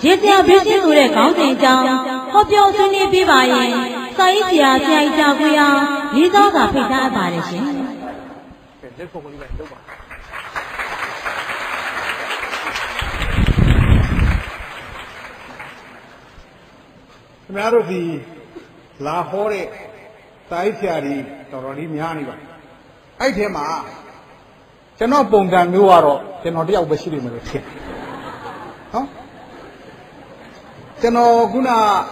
ရေစရာဘေးရှင်းဆိုတဲ့ခေါင်းစဉ်အကြောင်းဟောပြောဆွေးနွေးပေးပါရင်စာရေးဆရာဆရာကြီးကြောင့်ခွေအောင်လေးစားစွာဖိတ်ကြားအပ်ပါတယ်ရှင်။လက်ဖို့ကိုလည်းလုပ်ပါခင်ဗျားတို့ဒီလာဟောတဲ့စာရေးဆရာကြီးတော်တော်လေးများနေပါအဲ့ထဲမှာကျွန်တော်ပုံစံမျိုးကတော့ကျွန်တော်တယောက်ပဲရှိနေမှာလို့ထင်ဟုတ်ကျွန်တော်ခုန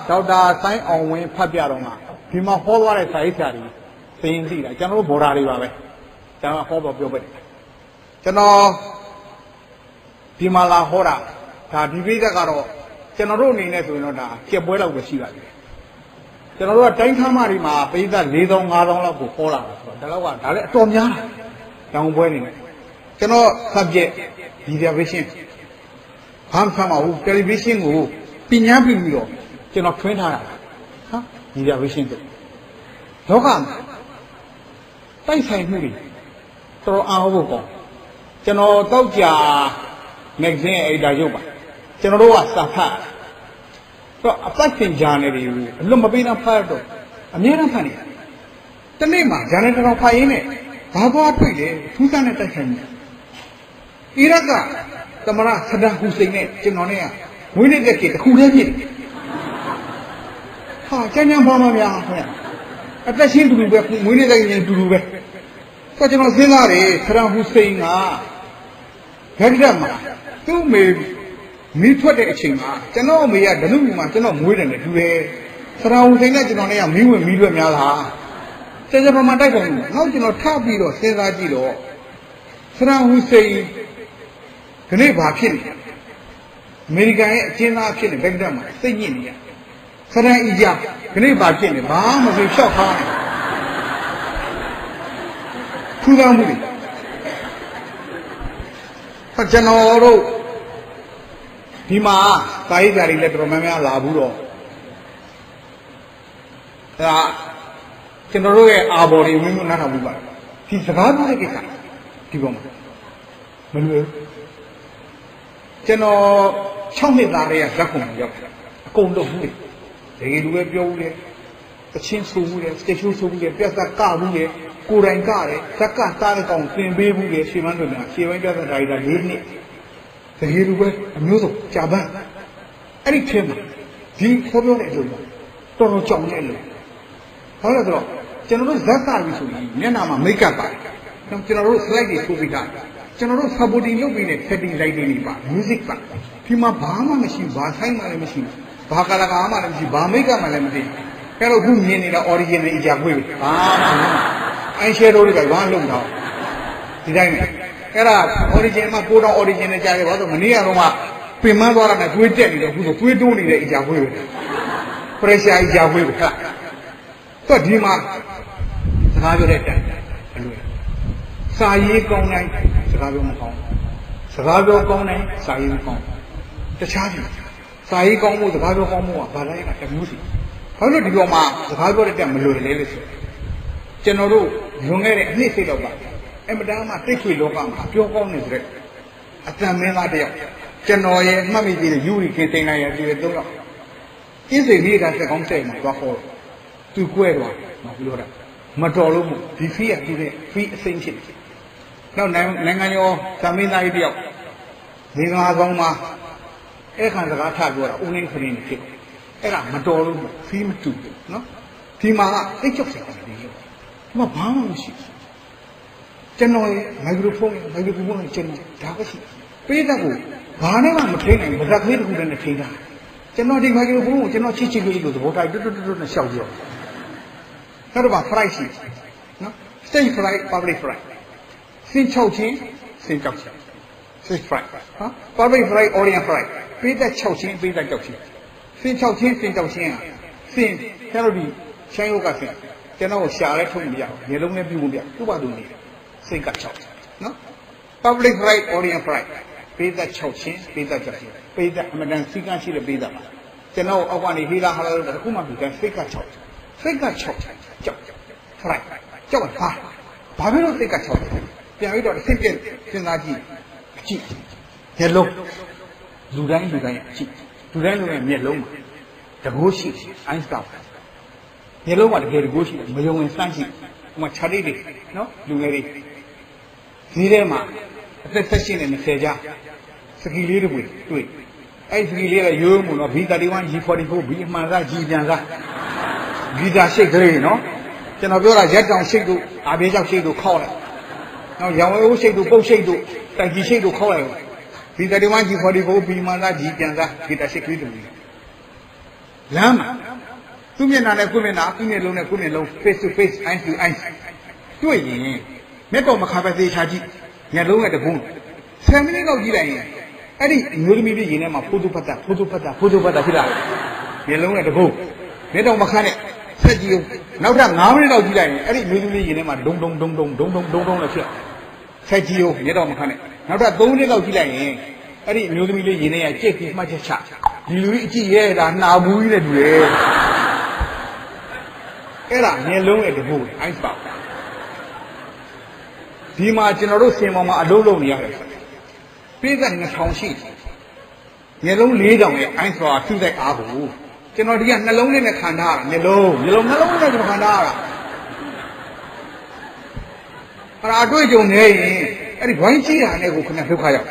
ဒေါက်တာဆိုင်းအောင်ဝင်းဖတ်ပြတော့မှဒီမှာဟောသွားတဲ့စာရေးဆရာကြီးသိရင်သိတာကျွန်တော်တို့ဘော်ဒါတွေပါပဲကျွန်တော်ဟောပြောပြတယ်ကျွန်တော်ဒီမှာလာဟောတာဒါဒီပိသက်ကတော့ကျွန်တော်တို့အနေနဲ့ဆိုရင်တော့ဒါကျက်ပွဲလောက်ပဲရှိပါသေးတယ်ကျွန်တော်တို့ကတိုင်းခမ်းမတွေမှာပိသက် 4,000 5,000 လောက်ကိုဟောလာတယ်ဆိုတော့ဒါတော့ကဒါလည်းအတော်များတာတောင်ပွဲနေတယ်ကျွန်တော် subject derivation ဘာမှမဟုတ်ဘူး television ကိုပညာပြီးပြီးတော့ကျွန်တော်ထွင်းထားတာဟာ derivation ဆိုလောကမှာတိုက်ဆိုင်မှုတွေတော်အားဟုတ်ပေါ့ကျွန်တော်တောက်ကြ magazine editor ရုပ်ပါကျွန်တော်တို့ကစာဖတ်တော့အပတ်တင် journal တွေကိုအလွတ်မပေးတော့ဖတ်တော့အများအားဖတ်နေတနေ့မှာ journal တော်ဖတ်ရင်းနဲ့ဘာသွားတွေ့လဲထူးဆန်းတဲ့တိုက်ဆိုင်မှုအီရတ်ကသမရဆဒမ်ဟူစိန်နဲ့ကျွန်တော်နဲ့ကဝိနည်းတဲ့ကေတခုတည်းဖြစ်ဟာကျန်ကျန်ပါမများခင်ဗျအသက်ရှင်တူတူပဲဝိနည်းတဲ့ကေတူတူပဲဆိုကျွန်တော်စဉ်းစားတယ်ဆဒမ်ဟူစိန်ကဂက်ဒတ်မှာသူ့မေမိထွက်တဲ့အချိန်မှာကျွန်တော်အမေကဒလူမှာကျွန်တော်မွေးတယ်နဲ့တူတယ်ဆဒမ်ဟူစိန်နဲ့ကျွန်တော်နဲ့ကမီးဝင်မီးရွက်များလားကျန်ကျန်ပါမတိုက်တယ်နောက်ကျွန်တော်ထပ်ပြီးတော့စဉ်းစားကြည့်တော့ဆဒမ်ဟူစိန်ဒီနေ့ဘာဖြစ်လဲအမေရိကန်ရဲ့အကျဉ်းသားဖြစ်နေဘက်ဂဒတ်မှာစိတ်ညစ်နေရဆဒမ်အီဂျာဒီနေ့ဘာဖြစ်လဲဘာမှမဖြစ်လျှောက်ခါနေထူးခြားမှုတွေကျွန်တော်တို့ဒီမှာစာရေးကြတွေလည်းတော်တော်များများလာဘူးတော့ဒါကျွန်တော်တို့ရဲ့အာဘော်တွေဝင်းဝန်းနားထောင်မှုပါဒီစကားပြောတဲ့ကိစ္စဒီပေါ်မှာမလွယ်ကျွန်တော်6နှစ်သားတွေကဇက်ခုံရောက်အကုန်တော့ဘူးလေတကယ်လူပဲပြောဘူးလေအချင်းဆိုဘူးလေစတေချိုးဆိုဘူးလေပြတ်သက်ကဘူးလေကိုယ်တိုင်ကတယ်ဇက်ကစားတဲ့ကောင်သင်ပေးဘူးလေရှေ့မန်းတို့ကရှေ့ပိုင်းပြတ်သက်ဒါရီတာ4နှစ်တကယ်လူပဲအမျိုးစုံကြာပန်းအဲ့ဒီထဲမှာဒီခေါ်ပြောတဲ့အလုပ်တော်တော်ကြောင်တဲ့အလုပ်ဘာလို့လဲဆိုတော့ကျွန်တော်တို့ဇက်စားပြီဆိုရင်မျက်နှာမှာမိတ်ကပ်ပါတယ်ကျွန်တော်တို့ slide တွေထိုးပြီးသားကျွန်တော်တို့ supporting လုပ်ပြီးတဲ့ setting light တွေပါ music ပါဒီမှာဘာမှမရှိဘာဆိုင်မှလည်းမရှိဘာကလကာမှလည်းမရှိဘာမိတ်ကမှလည်းမသိအဲ့တော့ခုမြင်နေတာ original အရာခွေးပဲဘာမှအိုင်ရှယ်ဒိုတွေကဘာလုံးတော့ဒီတိုင်းပဲအဲ့ဒါ original မှာကိုတော့ original ကြားတယ်ဘာလို့မနေ့ကတော့မှပင်မသွားတာနဲ့တွေးတက်နေတော့ခုဆိုတွေးတိုးနေတဲ့အရာခွေးပဲ pressure အရာခွေးပဲဟာတော့ဒီမှာစကားပြောတဲ့တိုင်အလွယ်စာရေးကောင်းတိုင်းစကားပြောမကောင်းစကားပြောကောင်းတိုင်းစာရေးမကောင်းတခြားကြီးစာရေးကောင်းမှုစကားပြောကောင်းမှုကဘာလဲကတမျိုးစီဘာလို့ဒီပေါ်မှာစကားပြောတဲ့တက်မလွယ်လဲလို့ဆိုကျွန်တော်တို့လွန်ခဲ့တဲ့အနှစ်စိတ်တော့ပါအမတန်းမှာတိတ်ခွေလောကမှာပြောကောင်းနေတဲ့အတန်မင်းသားတယောက်ကျွန်တော်ရဲ့မှတ်မိသေးတဲ့ယူရီခင်စိန်နိုင်ရဲ့ဒီ3ယောက်အင်းစိန်လေးကစက်ကောင်းစိတ်မှာသွားခေါ်သူကွဲသွားမပြောတာမတော်လို့မို့ဒီဖီးကသူတဲ့ဖီးအစိမ့်ဖြစ်တယ်နောက်နိုင်ငံရောသမင်းသားကြီးတယောက်ဒီငါကောင်းမှာအဲ့ခံစကားထပြောတာဦးနေခရင်းဖြစ်အဲ့ဒါမတော်လို့ဖီးမတူဘူးနော်ဒီမှာကအိတ်ချုပ်စရာတယ်ဒီမှာဘာမှမရှိကျွန်တော်ရဲ့မိုက်ခရိုဖုန်းနဲ့ကျွန်တော်ဒါပဲရှိပေးတဲ့ကိုဘာနဲ့မှမထိနိုင်ဘူးဗဇက်ကလေးတစ်ခုတည်းနဲ့ထိတာကျွန်တော်ဒီမိုက်ခရိုဖုန်းကိုကျွန်တော်ချစ်ချစ်လေးလို့သဘောထားတွတ်နဲ့ရှောက်ပြောနောက်တော့ fry ရှိနော် stage fry public fry စင်6ချင်းစင်ကြောက်ချင်း stage fry ဟာ public fry audience fry ပေးတဲ့6ချင်းပေးတဲ့ကြောက်ချင်းစင်6ချင်းစင်ကြောက်ချင်းဟာစင်ကျွန်တော်ဒီချိုင်းဟုတ်ကစင်ကျွန်တော်ရှာလဲထုတ်မရဘူးရေလုံးနဲ့ပြုတ်မပြသူ့ဘာသူနေစင်က6နော် public fry audience fry ပေးတဲ့6ချင်းပေးတဲ့ကြောက်ချင်းပေးတဲ့အမှန်တန်စီကန်းရှိတဲ့ပေးတဲ့ပါကျွန်တော်အောက်ကနေဟီလာဟာလာလို့တခုမှပြီးတဲ့စိတ်က6စိတ်က6ကြောက် fry ကြောက်ပါဘာဖြစ်လို့စိတ်က6ပြန်ပြီးတော့စိတ်ပြည့်စဉ်းစားကြည့်အကြည့်ရေလုံးလူတိုင်းအကြည့် လူတိုင်းလူတိုင်းမျက်လုံးမှာတကိုးရှိအိုင်းစတာမျက်လုံးမှာတကယ်တကိုးရှိမယုံရင်စမ်းရှိဟိုမှာခြာလေးတွေနော်လူငယ်တွေဈေးထဲမှာအသက်သက်ရှင်နေ20ကြားစကီလေးတွေတွေ့အဲ့စကီလေးကရိုးမှုနော် B31 G44 B အမှန်စားကြီးပြန်စားဂီတာရှိတ်ကလေးနော်ကျွန်တော်ပြောတာရက်တောင်ရှိတ်တို့အာဘေးကြောက်ရှိတ်တို့ခောက်လိုက်နော်ရောင်ဝဲဦးရှိတ်တို့ပုတ်ရှိတ်တို့တိုင်ကြီးရှိတ်တို့ခောက်လိုက် B31 G44 B အမှန်စားကြီးပြန်စားဂီတာရှိတ်ကလေးတွေလမ်းမှာသူ့မျက်နှာနဲ့ကိုယ်မျက်နှာသူ့မျက်လုံးနဲ့ကိုယ်မျက်လုံး face to face eye to eye တွေ့ရင်မျက်တော်မခါပဲသေးချာကြည့်မျက်လုံးနဲ့တကုန်း10မိနစ်လောက်ကြည့်လိုက်ရင်အဲ့ဒီမျိုးသမီးပြည်ရင်ထဲမှာဖိုးတိုးဖတ်တာဖြစ်လာတယ်မျက်လုံးနဲ့တကုန်းမျက်တော်မခါနဲ့ဆက်ကြည့်ဦးနောက်ထပ်9မိနစ်လောက်ကြည့်လိုက်ရင်အဲ့ဒီမျိုးသမီးရင်ထဲမှာဒုံနဲ့ဖြစ်ဆက်ကြည့်ဦးမျက်တော်မခါနဲ့နောက်ထပ်3မိနစ်လောက်ကြည့်လိုက်ရင်အဲ့ဒီမျိုးသမီးလေးရင်ထဲကကြက်ပြီးမှတ်ချက်ချဒီလူကြီးအကြည့်ရဲတာနှာဘူးကြီးတဲ့လူတွေအဲ့ဒါမျက်လုံးနဲ့တကုန်းအိုက်ပါဒီမှာကျွန်တော်တို့စင်ပေါ်မှာအလုံးလုံးနေရတယ်ပြည့်သက်2000ရှိမျက်လုံး4000ရဲ့အိုင်းစွာထူတဲ့အားကိုကျွန်တော်ဒီကနှလုံးလေးနဲ့ခံထားတာမျက်လုံးနဲ့ကျွန်တော်ခံထားရတာအဲ့ဒါအတွေ့အကြုံနေရင်အဲ့ဒီဘိုင်းကြီးတာနဲ့ကိုခဏဒုက္ခရောက်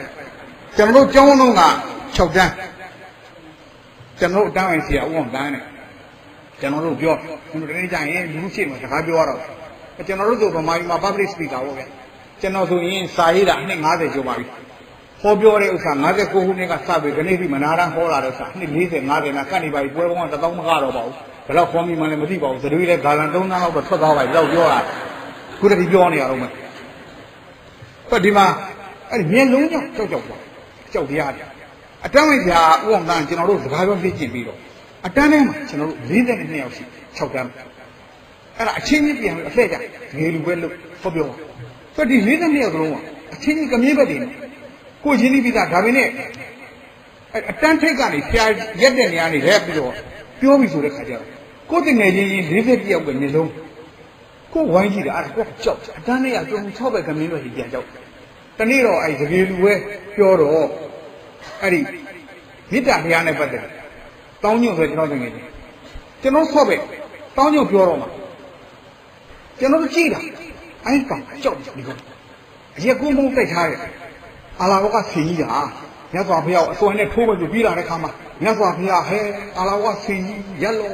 ကျွန်တော်တို့ကျောင်းလုံးက6တန်းကျွန်တော်တို့အတန်းဝင်ဆရာဦးအောင်တန်းနဲ့ကျွန်တော်တို့ပြောကျွန်တော်တနေ့ကျရင်လူရှိမှစကားပြောရတော့ကျွန်တော်တို့ဆိုဗမာပြည်မှာ public speaker ပေါ့ဗျာကျွန်တော်ဆိုရင်စာရေးတာနှစ်50ကျော်ပါပြီဟောပြောတဲ့ဥစ္စာ59ခုနှစ်ကစပြီးဒီနေ့ဒီမနာရန်ဟောလာတဲ့ဥစ္စာနှစ်40 50နာကတ်နေပါပြီပွဲပေါင်း1000မကတော့ပါဘူးဘယ်တော့ခေါ်မိမှလည်းမသိပါဘူးသတိလည်းဂါလန်3သန်းလောက်တော့ထွက်သွားပါပြီတော့ပြောတာခုတည်းပြောနေရတော့မယ်ဆိုဒီမှာအဲ့ဒီမျက်လုံးကြောက်ကြောက်တရားတယ်အတန်းဝင်ပြဦးအောင်တန်းကျွန်တော်တို့စကားပြောပြကျင်ပြီးတော့အတန်းထဲမှာကျွန်တော်တို့42ယောက်ရှိ6တန်းအဲ့ဒါအချင်းချင်းပြန်ပြီးအလှည့်ကြငယ်လူပဲလို့ဟောပြောဆိုဒီ42ယောက်စလုံးကအချင်းချင်းကမြင့်ဘက်တွေနဲ့ကိုချင်းပြီးသားဒါပေမဲ့အတန်းထိတ်ကနေဖျားရက်တဲ့နေရာနေလဲပြီးတော့ပြောပြီးဆိုတဲ့ခါကျတော့ကိုတငယ်ချင်း40ယောက်ပဲမျက်လုံးကိုဝိုင်းကြည့်တာအဲ့ဒါကိုကြောက်အတန်းနဲ့ကတုံ6ဘက်ကမြင့်ဘက်ကြီးပြန်ကြောက်တနေ့တော့အဲ့ဒီငယ်လူပဲပြောတော့အဲ့ဒီမေတ္တာတရားနဲ့ပတ်သက်တောင်းညွန့်ဆိုကျွန်တော်တငယ်ချင်းကျွန်တော်ဆော့ပဲတောင်းညွန့်ပြောတော့မှာကျွန်တော်တို့ကြည့်တာအိုင်းကောင်ကြောက်ဒီကောင်အရက်ကုန်းကုန်းတိုက်ထားတယ်အာလာဝကဆင်ကြီးတာမြတ်စွာဘုရားအစွမ်းနဲ့ထိုးမလို့ပြီးလာတဲ့ခါမှာမြတ်စွာဘုရားဟဲအာလာဝကဆင်ကြီးရက်လို့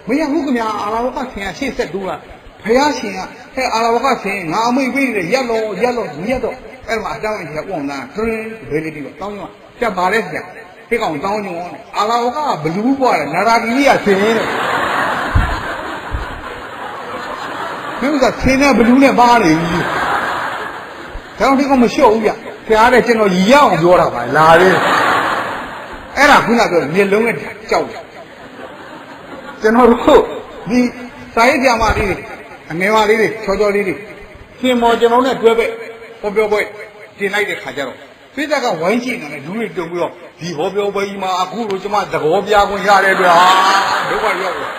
မရဘူးခင်ဗျာအာလာဝကဆင်ကရှေ့ဆက်တူးတာဘုရားရှင်ကဟဲအာလာဝကဆင်ငါအမိတ်ပေးတယ်ရက်လို့မြတ်တော့အဲ့မှာအတောင်းအကြီးကဥအောင်သားထရင်းဘယ်လေးပြီးတော့တောင်းညွန့်တက်ပါလေဆရာဒီကောင်တောင်းညွန့်အာလာဝကဘလူးပွားတယ်နာရာဒီကြီးကဆင်တဲ့မင်းကဆင်းနဲ့ဘလူးနဲ့ပါနေပြီဒါတော့ဒီကောင်မလျှော့ဘူးဗျဖျားတဲ့ကျွန်တော်ရည်ရအောင်ပြောတာပါလာသေးအဲ့ဒါခုနပြောမျက်လုံးနဲ့ကြောက်တယ်ကျွန်တော်တို့ဒီစာရေးပြမလေးတွေအငယ်ပါလေးတွေချောလေးတွေရှင်မော်ကျွန်တော်နဲ့တွဲပဲဟောပြောပွဲတင်လိုက်တဲ့ခါကျတော့ဖိသက်ကဝိုင်းကြည့်နေတယ်လူတွေတုံပြီးတော့ဒီဟောပြောပွဲကြီးမှာအခုလိုကျွန်မသဘောပြခွင့်ရတဲ့အတွက်ဟာဒုက္ခရောက်တယ်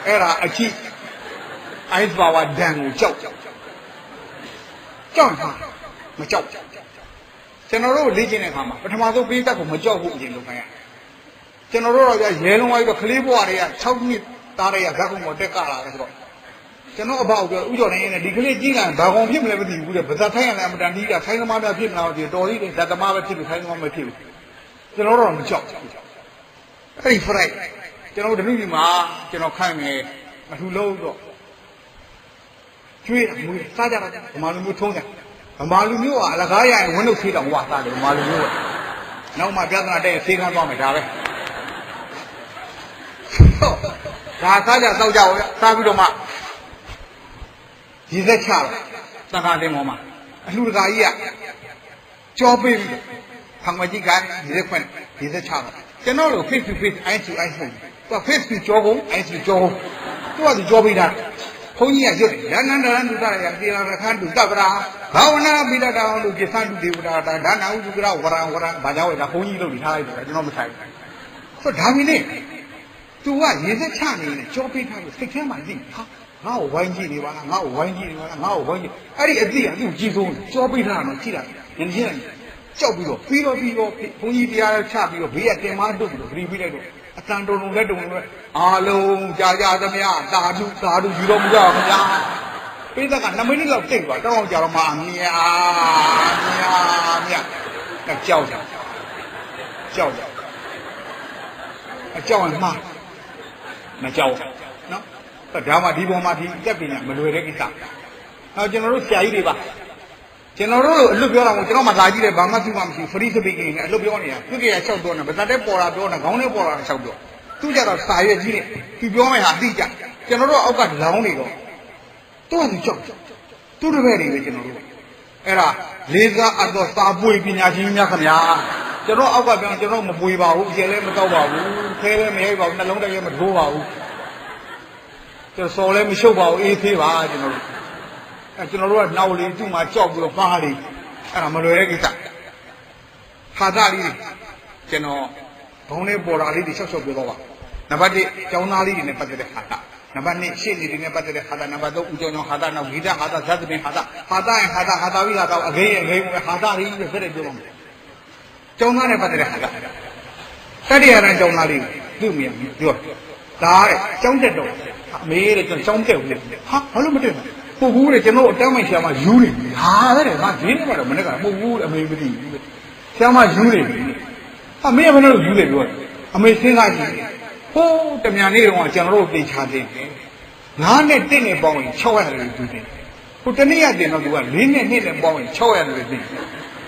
အဲ့ဒါအကြည့်အိုက်ပါဝါဒန်ကိုကြောက်မှာမကြောက်ကျွန်တော်တို့လေ့ကျင့်တဲ့အခါမှာပထမဆုံးပိဋကတ်ကိုမကြောက်ဘူးအရင်လုပ်ခိုင်းရကျွန်တော်တို့တော့ရဲလုံးဝိုင်းတော့ကလေးဘွားတွေက6နှစ်သားတွေကဇက်ကုံပေါ်တက်ကလာတယ်ဆိုတော့ကျွန်တော်အဘောက်ပြောဥကျော်နေနေဒီကလေးကြီးကဘာကောင်ဖြစ်မလဲမသိဘူးတဲ့ဗဇက်ထိုင်းရလည်းအမတန်ကြီးကထိုင်းသမားများဖြစ်မလားဒီတော်ကြီးတွေဇက်သမားပဲဖြစ်လို့ထိုင်းသမားမဖြစ်ဘူးကျွန်တော်တို့တော့မကြောက်အဲ့ဒီ fright ကျွန်တော်တို့ဒီမှာကျွန်တော်ခိုင်းမယ်အထူလုံးတော့ကျွေးတာမွေးစားကြတာဗမာလူမျိုးထုံးတယ်ဗမာလူမျိုးကအလကားရရင်ဝင်းလို့ဖေးတောင်ဝါစားတယ်ဗမာလူမျိုးကနောက်မှပြဿနာတဲ့ဆေးခန်းသွားမယ်ဒါပဲဒါစားကြတောက်ကြအောင်စားပြီးတော့မှဒီသက်ချတော့တခါတင်ပေါ်မှာအလှူတကာကြီးကကြောပေးပြီးဖန်မကြီးကဒီသက်ခွင့်ဒီသက်ချတော့ကျွန်တော်တို့ face to face eye to eye ဟုတ်သူ face to ကြောကုန် eye to ကြောသူကဒီကြောပေးတာဘုန်းကြီးကရွတ်တယ်နန္ဒရန်ဒုတာရသေလာခန္တုတပ္ပရာဘာဝနာပိဒတာအောင်လို့ကိသန္တုဒေဝတာဒါနာဥဒုကရဝရံဘာကြောင့်လဲဒါဘုန်းကြီးလုပ်ပြီးထားလိုက်တယ်ကျွန်တော်မဆိုင်ဘူးဆိုဒါမင်းနဲ့ तू ကရေစက်ချနေတယ်ကြောပေးထားလို့စိတ်ထဲမှာသိဟာ ငါ့ကိုဝိုင်းကြည့်နေပါလားငါ့ကိုဝိုင်းကြည့်နေပါလားငါ့ကိုဝိုင်းကြည့်အဲ့ဒီအသိကသူ့ကြီးဆုံးကြောပိထားတော့ကြည့်လိုက်ညနေချင်းကြောက်ပြီးတော့ဘုန်းကြီးတရားချပြီးတော့ဘေးကတင်မတုတ်ပြီးတော့ဂရီပြီးလိုက်တော့အတန်တုံလက်တုံလည်းအားလုံးကြာကြသမျှတာဓုယူတော်မူကြပါဗျာပိဿက2မိနစ်လောက်တိတ်သွားတော့ကြာတော့မှမြာကြောက်အကြောက်မှားမကြောက်နော်ဒါမှဒီပေါ်မှာဒီတက်ပညာမလွယ်တဲ့ကိစ္စနောက်ကျွန်တော်တို့ဆရာကြီးတွေပါကျွန်တော်တို့အလွတ်ပြောတာကိုကျွန်တော်မှလာကြည့်တယ်ဘာမှသူမှမရှိ free speaking နဲ့အလွတ်ပြောနေတာသူကလျှောက်တော့နေဗဇတ်တဲ့ပေါ်တာပြောနေခေါင်းထဲပေါ်တာလျှောက်ပြောသူကြတော့စာရွက်ကြီးနဲ့သူပြောမယ်ဟာအတိအကျကျွန်တော်တို့အောက်ကလောင်းနေတော့သူကသူကြောက်သူတပည့်တွေပဲကျွန်တော်တို့အဲ့ဒါလေးစားအပ်တော့စာပွေပညာရှင်များခင်ဗျာကျွန်တော်အောက်ကပြောကျွန်တော်မပွေပါဘူးကျဲလည်းမတော့ပါဘူးခဲလည်းမရိုက်ပါဘူးနှလုံးတည်းလည်းမထိုးပါဘူးကျွန်တော်စော်လည်းမရှုပ်ပါဘူးအေးသေးပါကျွန်တော်တို့ကနောက်လေးသူ့မှာကြောက်ပြီးတော့မှားလေးအဲ့ဒါမလွယ်တဲ့ကိစ္စဟာတာလေးကျွန်တော်ဘုံနဲ့ပေါ်တာလေးတွေရှောက်ပြောတော့ပါနံပါတ်1ကျောင်းသားလေးတွေနဲ့ပတ်သက်တဲ့ဟာတာနံပါတ်2ရှေ့နေတွေနဲ့ပတ်သက်တဲ့ဟာတာနံပါတ်3ဦးကျော်ဟာတာနောက်ဂီတဟာတာဇတ်ပင်ဟာတာရင်ဟာတာပြီးဟာတာအဂိမ်းဟာတာလေးတွေဆက်တဲ့ပြောပါမယ်ကျောင်းသားနဲ့ပတ်သက်တဲ့ဟာတာတတိယရန်ကျောင်းသားလေးသူ့မြင်ပြောဒါတဲ့ကျောင်းတက်တော့အမေတဲ့ကျွန်တော်ကျောင်းတက်ဦးလေဟာဘာလို့မတက်ဘူးပုတ်ဘူးတဲ့ကျွန်တော်အတန်းမိုင်ဆရာမယူနေပြီဟာတဲ့ငါဒီနေ့ကတော့မနေ့ကပုတ်ဘူးအမေမသိဘူးဆရာမယူနေပြီအမေကဘယ်လိုယူလဲပြောအမေစဉ်းစားကြည့်ဟိုးတမြန်နေ့တော့ကျွန်တော်တို့ပြင်ချတင်တယ်9နဲ့1နဲ့ပေါင်းရင်600ရတယ်သူတင်ဟိုတနေ့ရတင်တော့သူက4နဲ့2နဲ့ပေါင်းရင်600ရတယ်တင်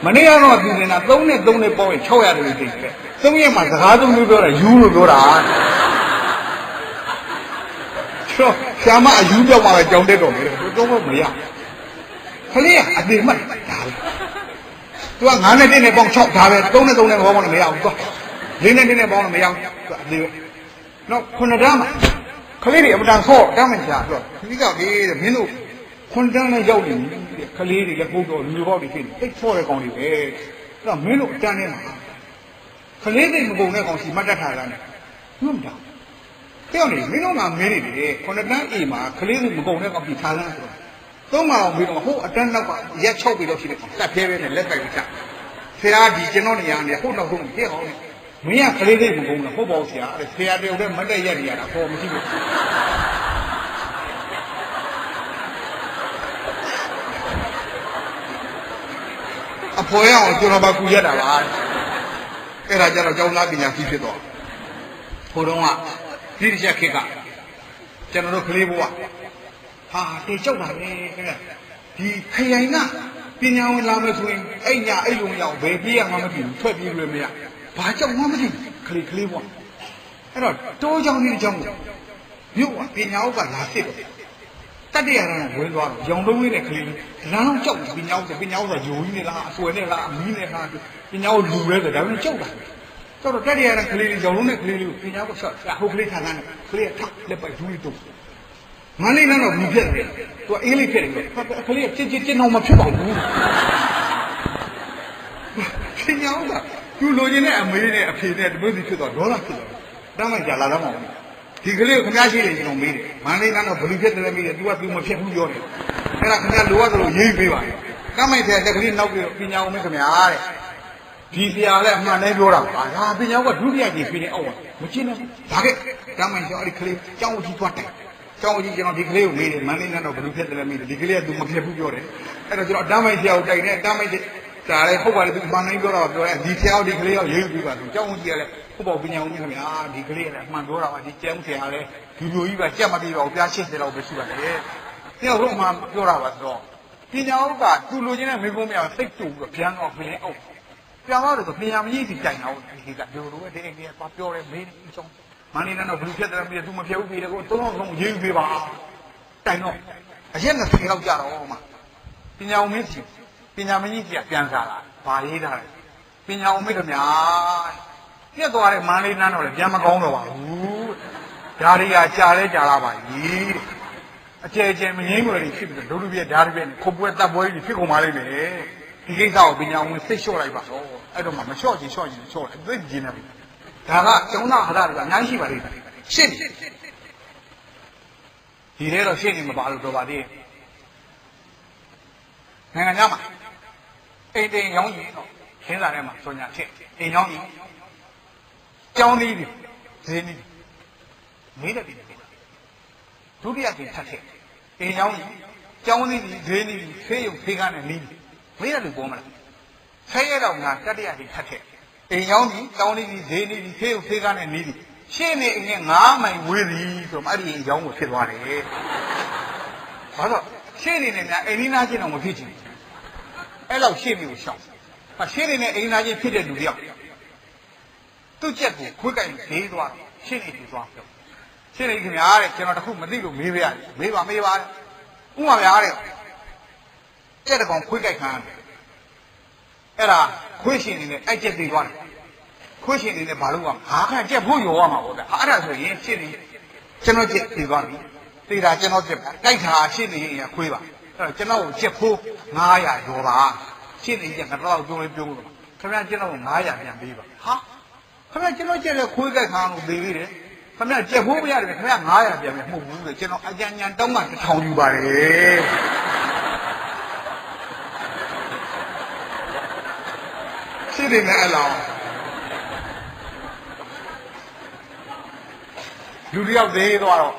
မနေ့ကတော့သူတင်တာ3နဲ့3နဲ့ပေါင်းရင်600ရတယ်တင်တယ်3ရက်မှာစကားသုံးလို့ပြောတာယူလို့ပြောတာဆရာမအယူပြောက်မှပဲကြောင်းတက်တော်မယ်တော့မရခလေးကအသေးမှတ်ဒါပဲသူက9နဲ့1နဲ့ပေါင်း6ဒါပဲ3နဲ့3နဲ့ပေါင်းလို့မရဘူးသွား4နဲ့1နဲ့ပေါင်းလို့မရဘူးသူအသေးပဲနောက်9တန်းမှာခလေးတွေအမတန်ဆော့တမ်းမှချာပြောဒီကြောက်လေးတဲ့မင်းတို့9တန်းနဲ့ရောက်နေပြီခလေးတွေလည်းပုတ်တော့လူပေါက်တွေဖြစ်နေတိတ်ဆော့တဲ့ကောင်တွေပဲအဲ့တော့မင်းတို့အတန်းထဲမှာခလေးတွေမပုံတဲ့ကောင်စီမှတ်တတ်ထားတာနဲ့ဘူးမတောင်ပြောနေမင်းတို့ကမင်းနေတယ်9တန်းအေးမှာခလေးတွေမကုန်တဲ့ကောင်ပြီးထားလန်းဆိုတော့သုံးမှာအောင်ပြီးတော့ဟိုအတန်းနောက်ကရက်6ပြီးတော့ဖြစ်တယ်တက်ဖဲပဲနဲ့လက်ပိုက်ချဆရာဒီကျွန်တော်နေရာနေဟိုနောက်ဆုံးပြည့်အောင်မင်းကခလေးတွေမကုန်တော့ဟုတ်ပါဘူးဆရာအဲ့ဆရာတယောက်တည်းမတက်ရက်နေရတာပေါ်မရှိဘူးအဖေရအောင်ကျွန်တော်ပါကူရက်တာပါအဲ့ဒါကြတော့ကျောင်းသားပညာကြီးဖြစ်တော့ဟိုတုန်းကဒီတစ်ချက်ခေတ်ကကျွန်တော်တို့ကလေးဘဝဟာတေကြောက်တာပဲခင်ဗျဒီခရိုင်ကပညာဝင်လာမယ်ဆိုရင်အဲ့ညအဲ့လုံရောက်ဘယ်ပြေးရမှမသိဘူးထွက်ပြေးလို့မရဘာကြောက်မှမသိဘူးကလေးဘဝအဲ့တော့တိုးချောင်းကြီးကြောင်းကိုမြို့ကပညာဥကလာစစ်တော့တတ္တရာကဝင်သွားတော့ရောင်လုံးလေးနဲ့ကလေးလမ်းလုံးကြောက်ပညာဥဆိုဂျိုးကြီးနဲ့လားအဆွဲနဲ့လားအမီးနဲ့လားပညာဥလူရဲဆိုဒါပေမဲ့ကြောက်တာတော့တတ္တရာကလေးရောင်လုံးနဲ့ကလေးလေးကိုပညာဥကဆော့ဟုတ်ကလေးထားတယ်ကလေးထလက်ပိုက်ဒူးလေးတော့မန္တလေးကတော့ဘူးဖြစ်တယ်သူကအေးလေးဖြစ်တယ်ကလေးကချစ်တော့မဖြစ်ပါဘူးပညာဥကသူလိုချင်တဲ့အမေနဲ့အဖေနဲ့တမျိုးစီဖြစ်တော့ဒေါသဖြစ်တော့တမ်းမှကြာလာတော့မှာဒီကလေးကိုခင်ဗျားရှိတယ်ကျွန်တော်မေးတယ်မန္တလေးကတော့ဘလူဖြစ်တယ်မေးတယ် तू က तू မဖြစ်ဘူးပြောတယ်အဲ့ဒါခင်ဗျားလိုရသလိုရေးပေးပါတမ်းမှဆရာတက်ကလေးနောက်ပြီးပညာအောင်မေးခင်ဗျာတဲ့ဒီဆရာလည်းအမှန်တည်းပြောတာပါဒါပညာကဒုတိယကြီးဖြစ်နေအောင်မရှင်းနဲ့ဒါကတမ်းမှကျောင်းအဲ့ဒီကလေးကျောင်းကြီးသွားတယ်ကျောင်းကြီးကျွန်တော်ဒီကလေးကိုမေးတယ်မန္တလေးကတော့ဘလူဖြစ်တယ်မေးတယ်ဒီကလေးက तू မဖြစ်ဘူးပြောတယ်အဲ့တော့ကျွန်တော်တမ်းမှဆရာကိုတိုက်တယ်တမ်းမှဒါလည်းဟုတ်ပါလေသူမှန်တိုင်းပြောတော့ပြောတယ်ဒီဆရာဒီကလေးရောက်ရေးပြီးပါသူကျောင်းကြီးကလည်းဟုတ်ပါပညာဦးကြီးခင်ဗျာဒီကလေးကလည်းအမှန်ပြောတာပါဒီကျောင်းဆရာလည်းဒီလိုကြီးပဲကြက်မပြီးပါဘူးပြား80လောက်ပဲရှိပါတယ်တယောက်တော့မှပြောတာပါဆိုတော့ပညာဦးကသူလိုချင်တဲ့မိကုံးမြောင်စိတ်တူပြီးပြန်တော့ပြင်အောင်ပြန်တော့ဆိုပညာမကြီးစီကြိုင်အောင်ဒီကဒီလိုပဲဒီအိမ်ကြီးကပြောတယ်မင်းအဆုံးမန္တလေးကတော့ဘလူဖြစ်တယ်မင်းသူမဖြစ်ဘူးပြီးတယ်ကိုသုံးအောင်ဆုံးရေးပြီးပါတိုင်တော့အရက်20လောက်ကြတော့မှပညာဦးမင်းစီပညာမကြီးကြီးပြန်စားလာဘာရေးထားလဲပညာအောင်မိခင်ဗျာပြက်သွားတဲ့မန္တလေးနန်းတော်လည်းပြန်မကောင်းတော့ပါဘူးဓာရီယာကြာလဲကြာလာပါကြီးအကျယ်ကျယ်မငင်းွယ်တွေဖြစ်ပြီးတော့ဒုတိယဓာရီပဲခုပွဲတပ်ပွဲကြီးဖြစ်ကုန်ပါလိမ့်မယ်ဒီကိစ္စကိုပညာဝင်စိတ်လျှော့လိုက်ပါတော့အဲ့တော့မှမလျှော့ချင်လျှော့တယ်အသိကျင်နေပြီဒါကကျောင်းသားဟာရတွေကအများကြီးရှိပါလိမ့်မယ်ရှင်း ဒီထဲတော့ရှင်းနေမပါလို့တော့ပါသေးနိုင်ငံခြားမှာအိမ်တိမ်ရောင်းကြီးတော့ခင်းစားထဲမှာဆိုညာချက်အိမ်ရောင်းကြီးကျောင်းလေးတွေဈေးလေးမေးတယ်ပြည်ဒုတိယကျင်ထပ်ထက်အိမ်ရောင်းကြီးကျောင်းလေးတွေဈေးလေးတွေဖေးရုံဖေးကားနဲ့နီးမေးတယ်လူပေါ်မလားဆေးရတော့ငါတတိယကျင်ထပ်ထက်အိမ်ရောင်းကြီးကျောင်းလေးတွေဈေးလေးတွေဖေးရုံဖေးကားနဲ့နီးရှင်းနေအင်း9မိုင်ဝေးသည်ဆိုမှအဲ့ဒီအိမ်ရောင်းကိုဖြစ်သွားတယ်ဘာလို့ရှင်းနေနေများအိမ်နီးနားချင်းတော့မဖြစ်ချင်အဲ့လောက်ရှင်းပြီးကိုရှောင်ရှင်းနေတဲ့အိမ်နာချင်းဖြစ်တဲ့လူတယောက်သူ့ချက်ကိုခွေးကြိုင်ဈေးသွားရှင်းနေပြီသွားပြောရှင်းနေခင်ဗျာတဲ့ကျွန်တော်တခုမသိလို့မေးပြရတယ်မေးပါဥမာဗျာတဲ့ကြက်တကောင်ခွေးကြိုက်ခံရတယ်အဲ့ဒါခွေးရှင်နေနဲ့အဲ့ချက်သေးသွားတယ်ခွေးရှင်နေနဲ့ဘာလို့ကဟာခန့်ကြက်ဖို့ရောရမှာပေါ့ဗျာအဲ့ဒါဆိုရင်ရှင်းနေကျွန်တော်ကြက်သေးသွားပြီသေတာကျွန်တော်ကြက်ပါကြိုက်တာရှင်းနေရင်ခွေးပါအဲ့တော့ကျွန်တော်ကိုကြက်ဖို့900ရောပါရှင်းနေကြငါတော့ပြောလို့ခင်ဗျာကျွန်တော်900ပြန်ပေးပါဟာခင်ဗျာကျွန်တော်ကြက်တဲ့ခွေးကြိုက်ခံလို့ပေးသေးတယ်ခင်ဗျာကြက်ဖို့မရတယ်ခင်ဗျာ900ပြန်မယ်မဟုတ်ဘူးလေကျွန်တော်အကြံဉာဏ်တောင်းမှ1000ယူပါတယ်ရှင်းနေတယ်အလောင်းလူတယောက်သေးသွားတော့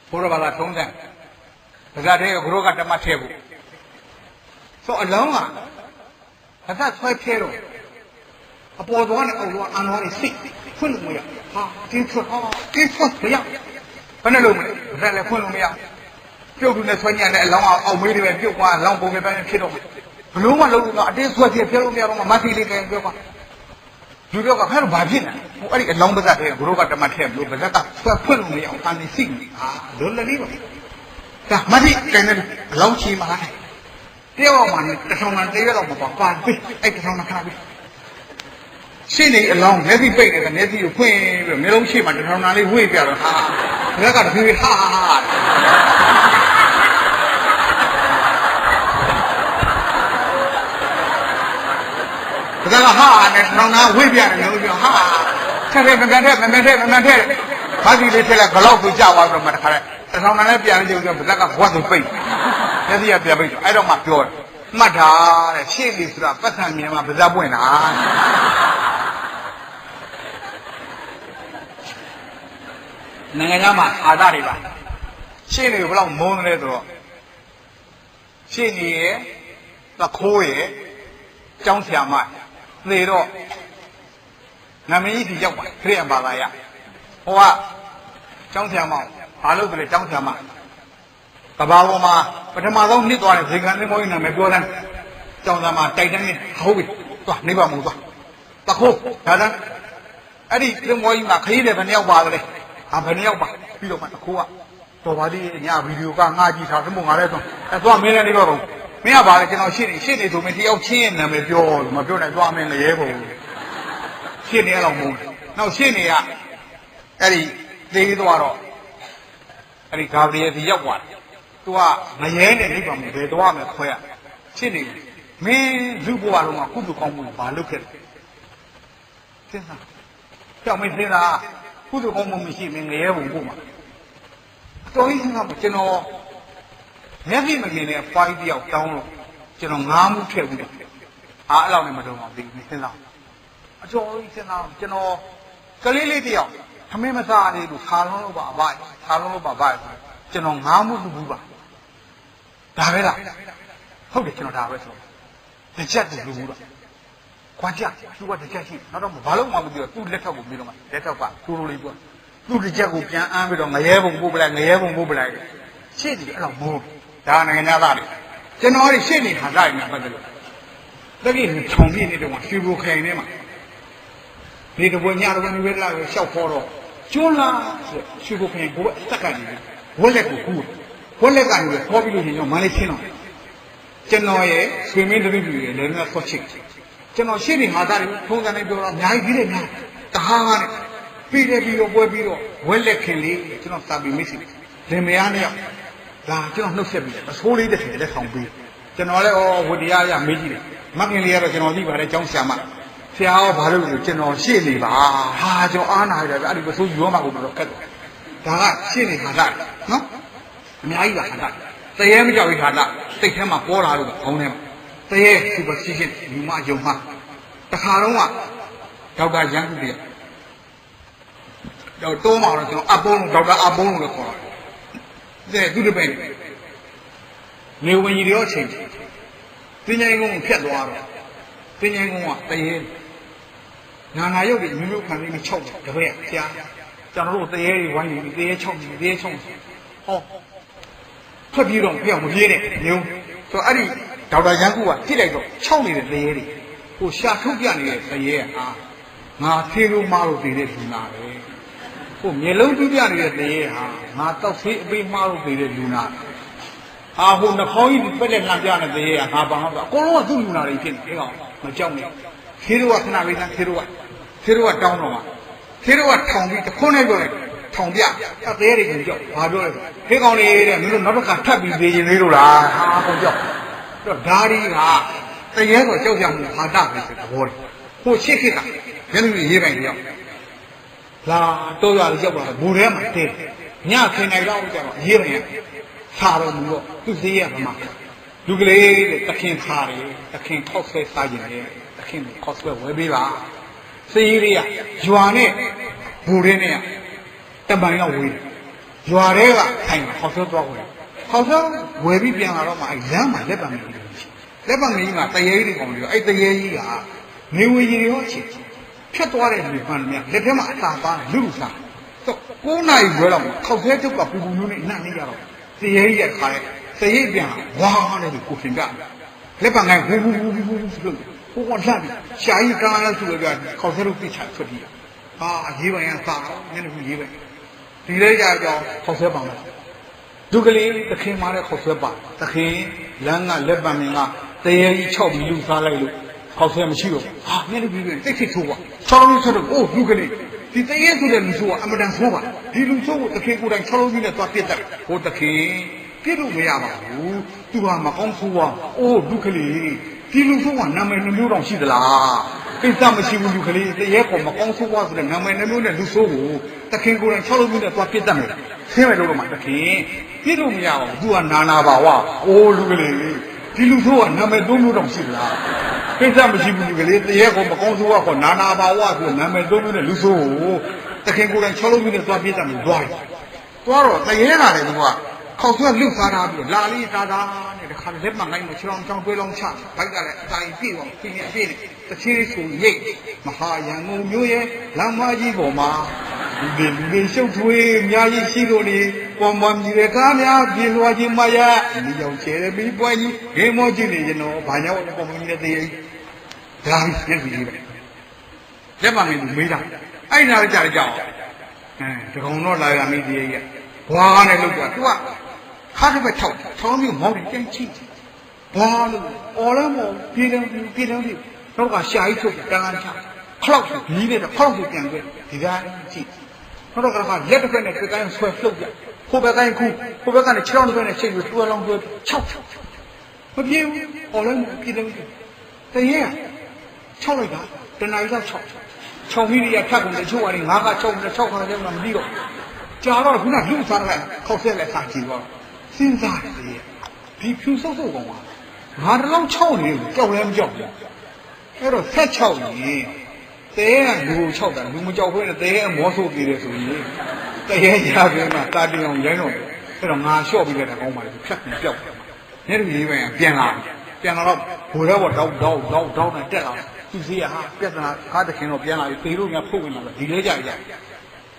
ဘုရားဘာသာထုံးတယ်ဒါကြတဲ့ဘုရားကတမတ်ထဲဘူးဆိုအလောင်းကအသက်ဆွဲဖြဲတော့အပေါ်သွားနဲ့အောက်သွားအန်သွားနေစိတ်ဖွင့်လို့မရဟာတင်းထွက်ဟာတင်းထွက်မရဘယ်နဲ့လို့မလဲဒါလည်းဖွင့်လို့မရပြုတ်တူနဲ့ဆွဲညံ့တဲ့အလောင်းအောက်မေးတွေပဲပြုတ်သွားအလောင်းပုံပဲပိုင်းဖြစ်တော့ဘလို့မှလုံးလို့အတင်းဆွဲဖြဲလို့မရတော့မှမသီလေးကဲပြောပါလူတော့ကဖဲတော့ဘာဖြစ်နေဟိုအဲ့ဒီအလောင်းပါးတဲ့ဘုရားကတမတ်ထဲလို့ပါးကဆွဲဖွင့်လို့မရအောင်အန်နေစိတ်ဟာလွတ်လလေးပါဒါမသိကဲနေအလောင်းချီမှာတယောက်မှတထောင်မှတရက်တော့မပါပါပြီအဲ့တထောင်မှခဏပြီရှင်းနေအလောင်းမျက်စိပိတ်နေတဲ့မျက်စိကိုဖွင့်ပြီးမျိုးလုံးရှိမှတထောင်မှလေးဝေ့ပြတော့ဟာဘယ်ကတဖြည်းဖြည်းဟာဒါကဟာနဲ့ထောင်နာဝေ့ပြတယ်လို့ပြောဟာဆက်တဲ့မကန်တဲ့ဘာကြီးလေးထက်လိုက်ဘလောက်ကိုကြာသွားပြီးတော့မှတခါလဲတထောင်နာနဲ့ပြန်နေကြပြီးတော့ဘက်ကဘွားဆိုပိတ်မျက်စိကပြန်ပိတ်တော့အဲ့တော့မှပြောတယ်မှတ်တာတဲ့ရှေ့လေးဆိုတာပတ်စံမြင်မှာပါးစပ်ပွင့်တာနိုင်ငံခြားမှာအာသာတွေပါရှေ့လေးဘယ်လောက်မုန်းတယ်ဆိုတော့ရှေ့နေရဲ့သခိုးရဲ့ကျောင်းဆရာမသေတော့နာမည်ကြီးဒီရောက်ပါခရစ်ယာန်ဘာသာရဟိုကကျောင်းဆရာမဘာလို့လဲကျောင်းဆရာမကဘာပေါ်မှာပထမဆုံးနှစ်သွားတဲ့ဇေကံသင်္ဘောကြီးနာမည်ပြောတယ်ကျောင်းသားမှာတိုက်တန်းနေဟုတ်ပြီသွားနေပါမို့သွားတခိုးဒါတန်းအဲ့ဒီသင်္ဘောကြီးမှာခရီးတယ်ဘယ်နှယောက်ပါလဲဟာဘယ်နှယောက်ပါပြီးတော့မှတခိုးကတော်ပါသေးညဗီဒီယိုကငါကြည့်ထားသင်္ဘောငါလဲသွားအဲ့သွားမင်းလည်းနေတော့မင်းကပါလေကျွန်တော်ရှင်းနေဆိုမင်းတယောက်ချင်းရဲ့နာမည်ပြောလို့မပြောနိုင်သွားမင်းလည်းရဲပုံရှင်းနေရအောင်မဟုတ်နောက်ရှင်းနေရအဲ့ဒီသေးသွားတော့အဲ့ဒီဂါဗရီယယ်ဒီရောက်သွားတယ်သူကမရဲနဲ့နိဗ္ဗာန်ကိုဘယ်သွားမယ်ခွဲရရှင်းနေမင်းလူဘဝလုံးမှာကုသိုလ်ကောင်းမှုဘာလုပ်ခဲ့လဲစဉ်းစားကြောက်မင်းစဉ်းစားကုသိုလ်ကောင်းမှုမရှိမင်းငရဲပုံပို့မှာအတော်ကြီးစဉ်းစားကျွန်တော်မျက်စိမမြင်တဲ့ဖိုင်တယောက်တောင်းလို့ကျွန်တော်9မှုထည့်ဘူးလေအားအဲ့လောက်နဲ့မတော်ပါဘူးစဉ်းစားအကျော်ကြီးစဉ်းစားကျွန်တော်ကလေးလေးတယောက်သမင်းမစားသေးဘူးခါလုံးလို့ပါအဘခါလုံးလို့ပါဗျကျွန်တော်9မှုလူဘူးပါဒါပဲလားဟုတ်တယ်ကျွန်တော်ဒါပဲဆိုတစ်ချက်တူလူဘူးတော့ခွာကြသူကတစ်ချက်ရှိနောက်တော့ဘာလို့မှမပြောသူ့လက်ထောက်ကိုပြီးတော့မှလက်ထောက်ကသူ့လိုလေးပြောသူ့တစ်ချက်ကိုပြန်အမ်းပြီးတော့ငရဲပုံပို့ပလိုက်ရှေ့ဒီအဲ့လိုမိုးဒါနိုင်ငံသားတွေကျွန်တော်ရှေ့နေခါစားနေပတ်တယ်လို့တကယ်ခြုံပြည့်နေတော့ရွှေဘိုခိုင်ထဲမှာဒီတပွင့်ညတော့မျိုးပဲလာရှောက်ခေါ်တော့ကျွန်းလာရွှေဘိုခိုင်ကိုအသက်ကနေဝက်လက်ကိုကူးဝက်လက်ကနေခေါ်ပြီးလို့ကျွန်တော်မလေးချင်းတော့ကျွန်တော်ရဲ့ဆွေမင်းတပည့်တွေလည်းလည်းဆော့ချစ်ကျွန်တော်ရှေ့နေခါစားတယ်ထုံးစံနဲ့ပြောတော့အများကြီးကြီးတယ်များတဟားနဲ့ပြီးတယ်ပြီးတော့ပွဲပြီးတော့ဝက်လက်ခင်လေးကျွန်တော်စာပြီးမိတ်ဆွေလင်မယားနဲ့ဒါကျွန်တော်နှုတ်ဆက်ပြီးအဆိုးလေးတစ်ထည်လက်ဆောင်ပေးကျွန်တော်လည်းဝတ္တရားရမေးကြည့်တယ်မခင်လေးကတော့ကျွန်တော်သိပါတယ်ကျောင်းဆရာမဆရာရောဘာလို့လဲကျွန်တော်ရှေ့နေပါဟာကျွန်တော်အားနာရတယ်ဗျအဲ့ဒီပစိုးယူရမှာကိုတော့ကတ်တယ် ဒါကရှင်းနေခါတာနော်အများကြီးပါခါတာတရေမကြောက်ရခါတာစိတ်ထဲမှာပေါ်လာလို့ခေါင်းထဲမှာတရေ superstition ဒီမှာယုံမှာတခါတော့ကဒေါက်တာရန်ကူတည်းတော့တိုးမှာတော့ကျွန်တော်အပုံးဒေါက်တာအပုံးလို့လည်းခေါ်တယ်သူတပည့်နေဝင်ကြီးရောချိန်ပညာရေးကုန်းကိုဖြတ်သွားတော့ပညာရေးကုန်းကတရေနာရုပ်တွေမျိုးခံပြီးချုပ်တယ်တပည့်ဆရာကျွန်တော်တို့တရေတွေဝိုင်းပြီးတရေချုပ်တရေချုပ်ဟောထွက်ပြီးတော့ပြောင်းမပြေးနဲ့မျိုးဆိုအဲ့ဒီဒေါက်တာရန်ကူကပြစ်လိုက်တော့ချုပ်နေတဲ့တရေတွေဟိုရှာထုတ်ပြနေတဲ့တရေဟာငါဖေးလို့မလို့တည်တဲ့လူနာပဲဟိုမျက်လုံးပြပြနေတဲ့တရေဟာငါတောက်ဖေးအပေးမလို့တည်တဲ့လူနာဟာဟိုနှခေါင်းကြီးပက်လက်လှမ်းပြနေတဲ့တရေဟာငါဘာမှမအကုန်လုံးကသူ့လူနာတွေဖြစ်နေကောင်မကြောက်နဲ့ခေတို့ကခဏလေးသားခေတို့ကတောင်းတော့မှာခေတို့ကထောင်ပြီးတခွန်းနဲ့ပြောတယ်ထောင်ပြအသေးတွေကိုကြောက်ဘာပြောလဲခေကောင်လေးတဲ့မင်းတို့နောက်တစ်ခါထပ်ပြီးသေးရင်လေးလို့လားဟာကုန်ကြောက်တော့ဓာရီကတရေဆိုကြောက်ကြမှုဟာတာပဲဆိုသဘောတယ်ဟိုရှစ်ခေတ်ကမျက်နှာကြီးရေးပိုင်ကြောက်လာတော့ရကြောက်ပါဘူထဲမှာတဲညခင်နိုင်တော့ကြောက်ရေးပိုင်ဆာတော်မူတော့သူသေးရမှာလူကလေးတဲ့တခင်ခါတယ်တခင်ခောက်ဆွဲစားရင်လေတခင်ခောက်ဆွဲဝဲပေးပါစေးလေးကရွာနဲ့ဘူထဲနဲ့တပံရောက်ဝေးရွာတွေကထိုင်ခောက်ဆွဲသွားဝင်ခောက်ဆွဲဝဲပြီးပြန်လာတော့မှအဲလမ်းမှာလက်ပံမကြီးလက်ပံမကြီးကတရေကြီးကောင်ပြီးတော့အဲတရေကြီးကနေဝေကြီးရောချစ်ဖြတ်သွားတဲ့လူမှန်များလက်ထဲမှာအသာပါလူလူစားတော့9 နာရီခွဲလောက်ခောက်ဆွဲတုတ်ကပူပူမျိုးနဲ့အနံ့နေကြတော့တရေကြီးကခါတဲ့တရေပြန်ဝါးနဲ့ကိုခင်ကလက်ပံငိုင်းဟူဟူဟူဟူလို့ဟိုကလှမ်းပြီးရှာကြီးကားလောက်ဆိုတော့ခောက်ဆွဲလို့ပြချထွက်ပြီးဟာရေးပိုင်ရစားမျက်နှာကြီးရေးပိုင်ဒီလေးကြကြောင်ခောက်ဆွဲပါမယ်ဒုကလေးသခင်မာတဲ့ခောက်ဆွဲပါသခင်လမ်းကလက်ပံမင်းကတရေကြီး6ပြီးလူစားလိုက်လို့ခောက်ဆွဲမရှိတော့ဟာမျက်နှာကြီးတိတ်ခိထိုးပါ6လုံးဆိုတော့အိုးဒုကလေးဒီတရေဆိုတဲ့လူဆိုကအမတန်ဆိုးပါဒီလူဆိုးကိုသခင်ကိုယ်တိုင်6လုံးကြီးနဲ့သွားပြစ်တတ်ဟိုသခင်ပြစ်လို့မရပါဘူးသူကမကောင်းဆိုးပါအိုးဒုကလေးဒီလူဆိုးကနာမည်နှမျိုးတောင်ရှိသလားကိစ္စမရှိဘူးလူကလေးတရေပေါ်မကောင်းဆိုးပါဆိုတဲ့နာမည်နှမျိုးနဲ့လူဆိုးကိုသခင်ကိုယ်တိုင်6လုံးကြီးနဲ့သွားပြစ်တတ်မယ်ဆင်းမယ်လို့မှသခင်ပြစ်လို့မရပါဘူးသူကနာနာပါဝအိုးလူကလေးဒီလူဆိုးကနာမည်3မျိုးတောင်ရှိသလားကိစ္စမရှိဘူးလူကလေးတရေပေါ်မကောင်းဆိုးပါနာနာပါဝဆိုနာမည်3မျိုးနဲ့လူဆိုးကိုသခင်ကိုယ်တိုင်6လုံးကြီးနဲ့သွားပြစ်တတ်မယ်သွားတော့တရေလာတယ်သူကခောက်ဆွဲလွတ်စားထားပြီးလာလေးတာတာနဲ့တခါလက်မှန်လိုက်လို့ချောင်းချောင်းတွဲလုံးချဘိုက်ကလည်းအတိုင်းပြည့်အောင်ပြင်းပြင်းပြည့်တချေးဆိုရိတ်မဟာရန်ကုန်မျိုးရဲ့လမ်းမကြီးပေါ်မှာလူတွေရှုပ်ထွေးအများကြီးရှိလို့နေပေါ်မမြည်တဲ့ကားများပြေလွှာခြင်းမရဒီကြောင့်ချဲပြီးပွားကြီးဂိမ်းမောကြည့်နေကျွန်တော်ဘာကြောင့်ပေါ်မမြည်တဲ့သေးဒါမျက်စီလေးပဲလက်မှန်လေးမေးတာအဲ့နာကြကြအောင်တကောင်တော့လာရမိသေးရဲ့ဘွားနဲ့လောက်တာသူကခါတစ်ပတ်ထောက်မျိုးမောင်းတယ်ပြန်ချိဘွားလို့အော်လည်းမောပြေးတယ်တော့ကရှာကြီးထုတ်တန်းချခလောက်နီးတယ်တော့ခလောက်ပြန်တွေ့ဒီကချိတော့ကလက်တစ်ဖက်နဲ့တစ်ကိုင်းဆွဲလှုပ်ပြခိုးဘက်ကိုင်းခုခိုးဘက်ကနေ6လောက်တစ်ဖက်နဲ့ချိန်ပြီးတွဲလုံးတွဲ6မပြေဘူးအော်လည်းမောပြေးတယ်တရေက6လိုက်တာတနားရီတော့6မိနစ်ရထပ်ကုန်တယ်ချို့ကလည်း9က6နဲ့6ခါလည်းမပြီးတော့ကြာတော့ခုနလူစားလိုက်ခောက်ဆက်လက်စားကြည့်တော့စဉ်းစားတယ်ဒီဖြူဆုပ်ဆုပ်ကောင်ကငါတလုံး6နေကြောက်လည်းမကြောက်ဘူးအဲ့တော့ဆက်6ရင်တဲကလူ6တာလူမကြောက်ခွင့်နဲ့တဲအမောဆိုးသေးတယ်ဆိုရင်တဲရပြင်းမှာတာတင်အောင်ရိုင်းတော့အဲ့တော့ငါလျှော့ပြီးလိုက်တာကောင်းပါလေဖြတ်ပြီးကြောက်တယ်ညနေလေးပဲပြန်လာတော့ဘိုးတော့တောက်နဲ့တက်လာသူစီကဟာပြဿနာခါတခင်တော့ပြန်လာပြီးသေလို့ညာဖုတ်ဝင်လာဒီလဲကြ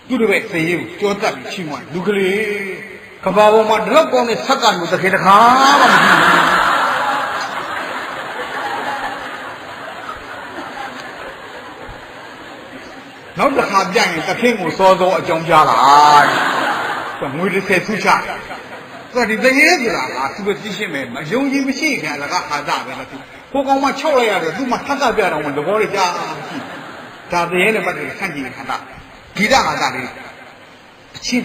သူတို့ပဲသေရေးကိုကြောတက်ပြီးချိမှလူကလေးကဘာပေါ်မှာတော့ကောင်းတဲ့ဆက်ကမျိုးတစ်ခေတခါမှမရှိဘူးနောက်တစ်ခါပြန်ရင်တစ်ခင်ကိုစောစောအကြောင်းကြားလာငွေ30ဆုချဆိုဒီတရေဆိုတာကသူပဲသိရှင်းမယ်မယုံကြည်မရှိခင်လကဟာတာပဲလားကိုကောင်မ6လိုက်ရတယ်သူမှထပ်ပြတော့မှသဘောလေးကြားဒါတရေနဲ့ပတ်သက်ဆန့်ကျင်ခါတာဂီတဟာတာလေးအချင်း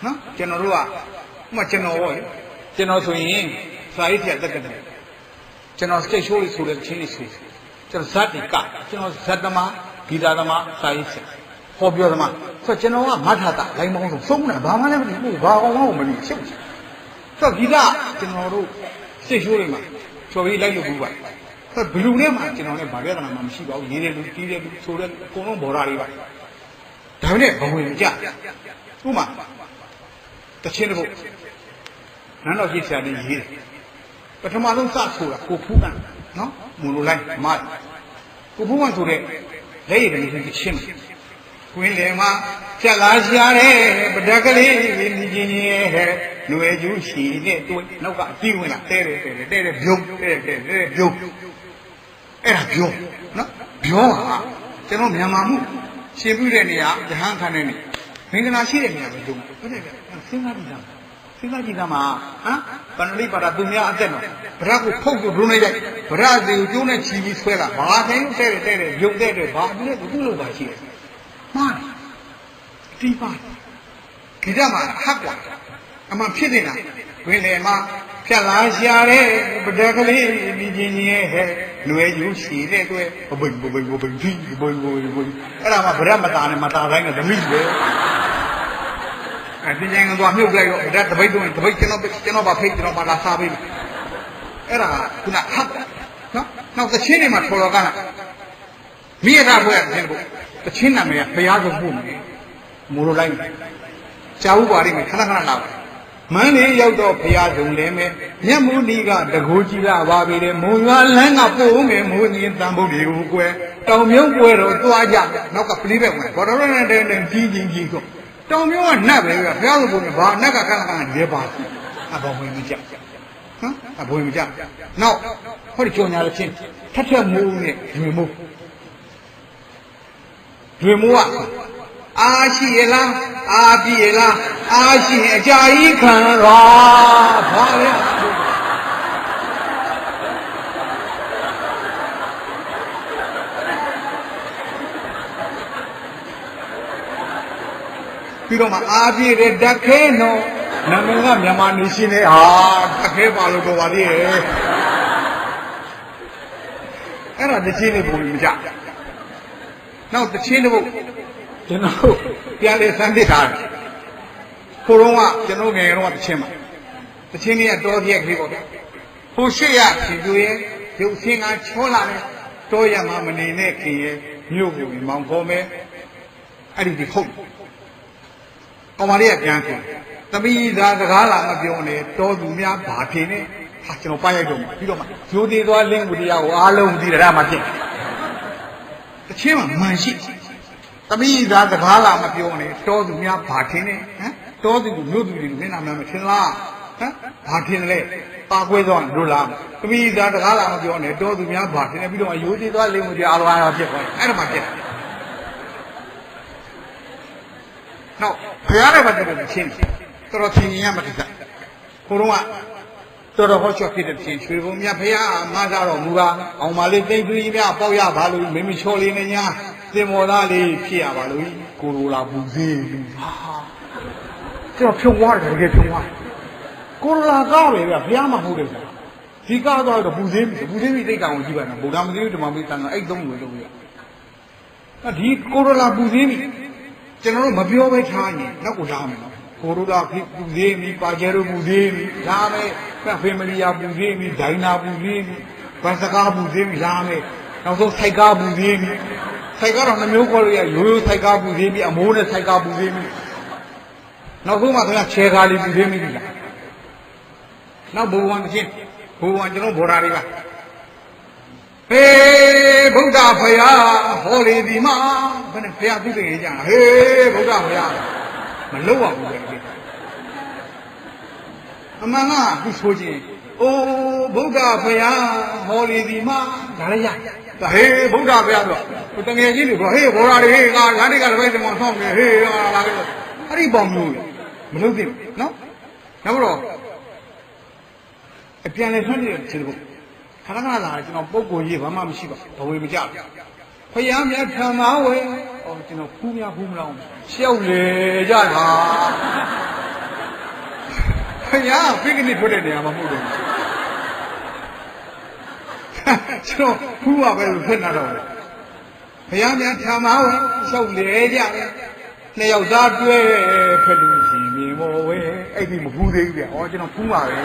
နော်ကျွန်တော်တို့ကဥမာကျွန်တော်ဆိုရင်စာရေးပြတက်ကတည်းကကျွန်တော်စကိတ်ရှိုးလေးဆိုတဲ့ချင်းလေးဆိုကျွန်တော်ဇတ်တီကကျွန်တော်ဇတ်သမားဂီတသမားစာရေးဆက် ဟောပြောသမားဆိုကျွန်တော်ကမထတာလိုင်းပေါင်းဆုံးတာဘာမှလည်းမသိဘူးဘာအောင်မှမသိရှုပ်ဆိုဒီကကျွန်တော်တို့စိတ်ရှိုးတွေမှာချော်ပြီးလိုက်လို့ဘူးပါဆိုဘလူနဲ့မှကျွန်တော်လည်းဗာပြဿနာမှမရှိပါဘူးရေးတယ်လူတီးတယ်လူဆိုတယ်အကုန်လုံးဘော်ဓာတွေပါဒါနဲ့ဘဝင်ကြဥမာတချင်းတစ်ပုတ်နန်းတော်ကြီးဆရာကြီးရေးတယ်ပထမဆုံးစဆိုတာကိုဖူးကန်နော်မူလိုလိုက်မကိုဖူးကန်ဆိုတဲ့လက်ရည်ကလေးကချင်းကွင်းလေမှာဖြတ်လာရှာတဲ့ပဒကလေးမြည်ချင်းရဲ့ဟဲ့ຫນွေကျူးရှိတဲ့တွင်းနောက်ကတီးဝင်လာတဲတယ်ပြုံးတဲပြုံးအဲ့ဒါပြုံးနော်ပြောပါကျွန်တော်မြန်မာမှုရှင်ပြုတဲ့နေရာရဟန်းခံတဲ့နေမင်္ဂလာရှိတဲ့နေရာပဲတုံးဟုတ်တယ်စဉ်းစားကြည့်တာစဉ်းစားကြည့်တာမှာဟမ်ပဏ္ဏိပါဒသူများအသက်တော့ဗရတ်ကိုဖုတ်ကိုဒုံးလိုက်ဗရတ်စီကိုကျိုးနဲ့ချီပြီးဆွဲတာဘာတိုင်းတဲတယ်ပြုံးတဲ့ဘာအပြည့်သူ့လိုပါရှိတယ်မှားတီးပါကြည့်ရမှာဟပ်ကွာအမှဖြစ်နေတာဝင်းလေမှာဖြတ်လာရှာတဲ့ပဒကလေးမြည်ချင်းရဲ့ဟဲ့ຫນွေကျူးရှိတဲ့တွေ့ဘိုင်ဒီဘိုင်အဲ့ဒါမှဗရတ်မတာနဲ့မတာတိုင်းကသမီးပဲဒီကျန်ကတော့မြုပ်လိုက်တော့ဒါတပိတ်တော့တပိတ်ကျွန်တော်ပါဖိတ်ကျွန်တော်ပါလာစားပေးမယ်အဲ့ဒါခုနဟပ်နော်နောက်သချင်းတွေမှာထော်တော်ကမိရတာဘွဲ့တယ်ဘုတချင်းနာမည်ကဘုရားဆုံးပို့မယ်မိုးလိုလိုက်ကြာဥပါလိမ့်မယ်ခဏလာမန်းလေးရောက်တော့ဘုရားဆုံးလဲမယ်မြတ်မူနီကတကူကြီးလာပါပြီလေမုံရွာလန်းကပို့မယ်မိုးကြီးတန်ဖို့တွေကိုကွယ်တောင်မြုပ်ပွဲတော့သွားကြနောက်ကပလီးပဲဝင်ဘော်တော်နဲ့ကြီးဆိုတောင်မျိုးကနတ်ပဲဘုရားဆုံးပို့မယ်ဘာနတ်ကခဏရဲပါအဘောဝင်မကြအဘောဝင်မကြနောက်ဟောဒီကြော်ညာလို့ချင်းထက်မိုးနဲ့ညွေမိုးတွေမိုးကအာရှိရလားအာပြည့်လားအာရှိအကြာကြီးခံရောဘာလဲပြီးတော့မှအာပြည့်တဲ့ဓာတ်ခဲနော်နာမည်ကမြန်မာနေရှင်နဲ့ဟာဓာတ်ခဲပါလို့တော့ပါသေးရဲ့အဲ့ဒါတချင်းလေးပုံမကြနောက်တချင်းတစ်ပုတ်ကျွန်တော်ပြန်လေစမ်းသစ်ထားတယ်ခိုးတော့ကကျွန်တော်ငယ်တော့တချင်းပါတချင်းလေးကတောပြက်ကလေးပေါ့ဗျဟိုရှိရရှင်သူရဲ့ရုပ်ဆင်းကချောလာတယ်တောရမှာမနေနဲ့ခင်ရဲ့မြို့ကိုမောင်ခေါ်မယ်အဲ့ဒီဟုတ်ကောင်မလေးကပြန်ခင်သမီးသားစကားလာမပြောနဲ့တောသူများဘာဖြစ်နေဟာကျွန်တော်ပါရိုက်တော့ပြီးတော့မှရိုးသေးသွားလင်းကိုတရားကိုအားလုံးသိတယ်ဒါမှဖြစ်တချင်းမှာမှန်ရှိသမီးသားစကားလာမပြောနဲ့တောသူများဘာထင်နေဟမ်တောသူကိုမြို့သူတွေကိုမျက်နှာများမထင်လားဟမ်ဘာထင်လဲပါခွဲသွားလို့လားသမီးသားစကားလာမပြောနဲ့တောသူများဘာထင်နေပြီးတော့ရိုးသေးသွားလင်းကိုတရားအားလုံးအားဖြစ်သွားအဲ့ဒါမှဖြစ်နောက်ဖရားလည်းပတ်တယ်ချင်းတော်တော်ချင်းရမှတိစားကိုတော့တော်တော်ဟောချောဖြစ်တဲ့ချင်းရွှေဘုံမြတ်ဖရားမသားတော်မူပါအောင်မလေးသိမ့်သူကြီးများပေါက်ရပါလို့မိမိချောလေးနဲ့ညာသင်္ဘောသားလေးဖြစ်ရပါလို့ကိုလိုလာပူသေးလူဟာကျွန်တော်ဖြုံသွားတယ်တကယ်ဖြုံသွားကိုလိုလာကားပဲဗျဖရားမဟုတ်တယ်ဒီကားသွားတော့ပူသေးပြီသိက္ခာကိုကြည့်ပါနော်ဗုဒ္ဓမသိဘူးဓမ္မမသိတန်တော့အဲ့သုံးလို့လုပ်ရဒီကိုလိုလာပူသေးပြီကျွန်တော်တို့မပြောပဲထားရင်နောက်ကိုလာမယ်နော်ကိုရိုလာပူသေးပြီပါကျဲတို့ပူသေးပြီလာမယ်ဖေမလီယာပူသေးပြီဒိုင်နာပူသေးပြီဗတ်စကားပူသေးပြီလာမယ်နောက်ဆုံးစိုက်ကားပူသေးပြီစိုက်ကားတော့နှမျိုးခေါ်လို့ရရိုးရိုးစိုက်ကားပူသေးပြီအမိုးနဲ့စိုက်ကားပူသေးပြီနောက်ဆုံးမှခင်ဗျာခြေကားလေးပူသေးပြီလားနောက်ဘုံဝန်ချင်းဘုံဝန်ကျွန်တော်ဘော်ဓာတွေကဟေးဗုဒ္ဓဖရာဟောလေဒီမှာဘယ်နဲ့ဖရာသူတည်ကြတာဟေးဗုဒ္ဓဖရာမလုံးပါဘူးလေအမှန်ကသူဆိုချင်းအိုးဗုဒ္ဓဖရာဟောလေဒီမှာဒါလည်းရဟေးဗုဒ္ဓဖရာဆိုတော့တငယ်ချင်းတွေပြောဟေးဘော်ဓာတွေဟေးငါဓာတ်တွေကလည်းပဲဒီမှာဆောင်းနေဟေးလာခဲ့အဲ့ဒီပေါင်းမျိုးမလုံးသိဘူးနော်နောက်တော့အပြန်လဲဆွမ်းနေတယ်ချင်းတို့ခဏခဏလာကျွန်တော်ပုံကိုရေးဘာမှမရှိပါဘဝေမကြဖယားမြတ်ထံမှာဝဲအော်ကျွန်တော်ဖူးမလောင်းရှောက်လေကြတာဖယားဖိကနေထွက်တဲ့နေရာမှာမဟုတ်ဘူးကျွန်တော်ဖူးပါပဲလို့ဖြစ်နေတော့ ဘုရားများထာမဝဲလျှောက်လေကြတယ်နှစ်ယောက်သားတွဲဖလူရှင်မြေမောဝဲအဲ့ဒီမဖူးသေးဘူးဗျဟောကျွန်တော်ဖူးပါပဲ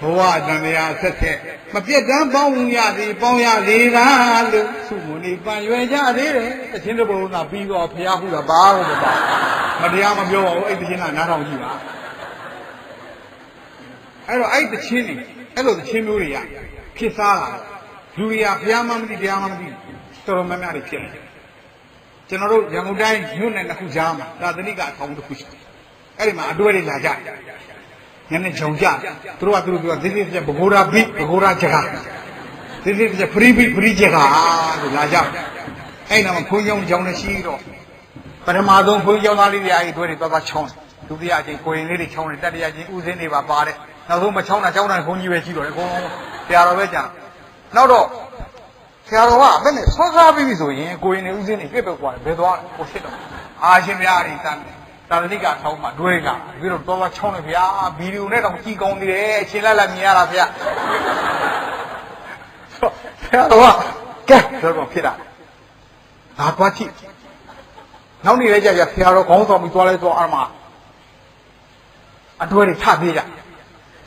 ဘဝတန်ရာဆက်ဆက်မပြတ်တမ်းပေါင်းရသည်ပေါင်းရသေးတာလို့သူမနေပန်ရွယ်ကြသေးတယ်တခြင်းတစ်ပုံကပြီးတော့ဘုရားဟူတာဘာလို့မပါမတရားမပြောပါဘူးအဲ့တခြင်းကနားထောင်ကြည့်ပါအဲ့တော့အဲ့တခြင်းနေအဲ့လိုတခြင်းမျိုးတွေကဖြစ်စားလာလူတွေကဘုရားမှမသိတရားမှမသိတော်တော်များများတွေဖြစ်တယ်ကျွန်တော်တို့ရန်ကုန်တိုင်းမြို့နယ်တစ်ခုကြားမှာသာသနိကအထောင်တစ်ခုရှိတယ်အဲ့ဒီမှာအတွဲတွေလာကြတယ်ညနေဂျုံကြသူတို့ကဒီဒီဘဂိုရာဘိဘဂိုရာဂျကာဒီဒီဖရီဘိဖရီဂျကာလို့လာကြအဲ့နာမှာခွန်ကြောင်ကြောင်နဲ့ရှိတော့ပထမဆုံးခွန်ကြောင်သားလေးတွေအဲ့ဒီတွဲတွေသွားချောင်းဒုတိယအချိန်ကိုရင်လေးတွေချောင်းတယ်တတိယအချိန်ဥစဉ်တွေပါပါတယ်နောက်ဆုံးမချောင်းတာခွန်ကြီးပဲရှိတော့တယ်ခွန်ဆရာတော်ပဲကြာနောက်တော့ဆရာတော်ကဘယ်နဲ့ဆောစားပြီးပြီဆိုရင်ကိုရင်တွေဥစဉ်တွေပြက်ကွာဘယ်သွားကိုဖြစ်တော့အာရှင်ဗျာအဲ့ဒီတန်းသာသနိကထောင်းမှာတွဲကပြီးတော့တော်ချောင်းတယ်ဗျာဗီဒီယိုနဲ့တော့ကြည်ကောင်းနေတယ်အချင်းလိုက်မြင်ရတာဗျာဆရာတော်ကဲတော့ဖြစ်တာငါသွားကြည့်နောက်နေလဲကြဆရာတော်ခေါင်းဆောင်ပြီးသွားလဲသွားအမအတွဲတွေထပြေးကြ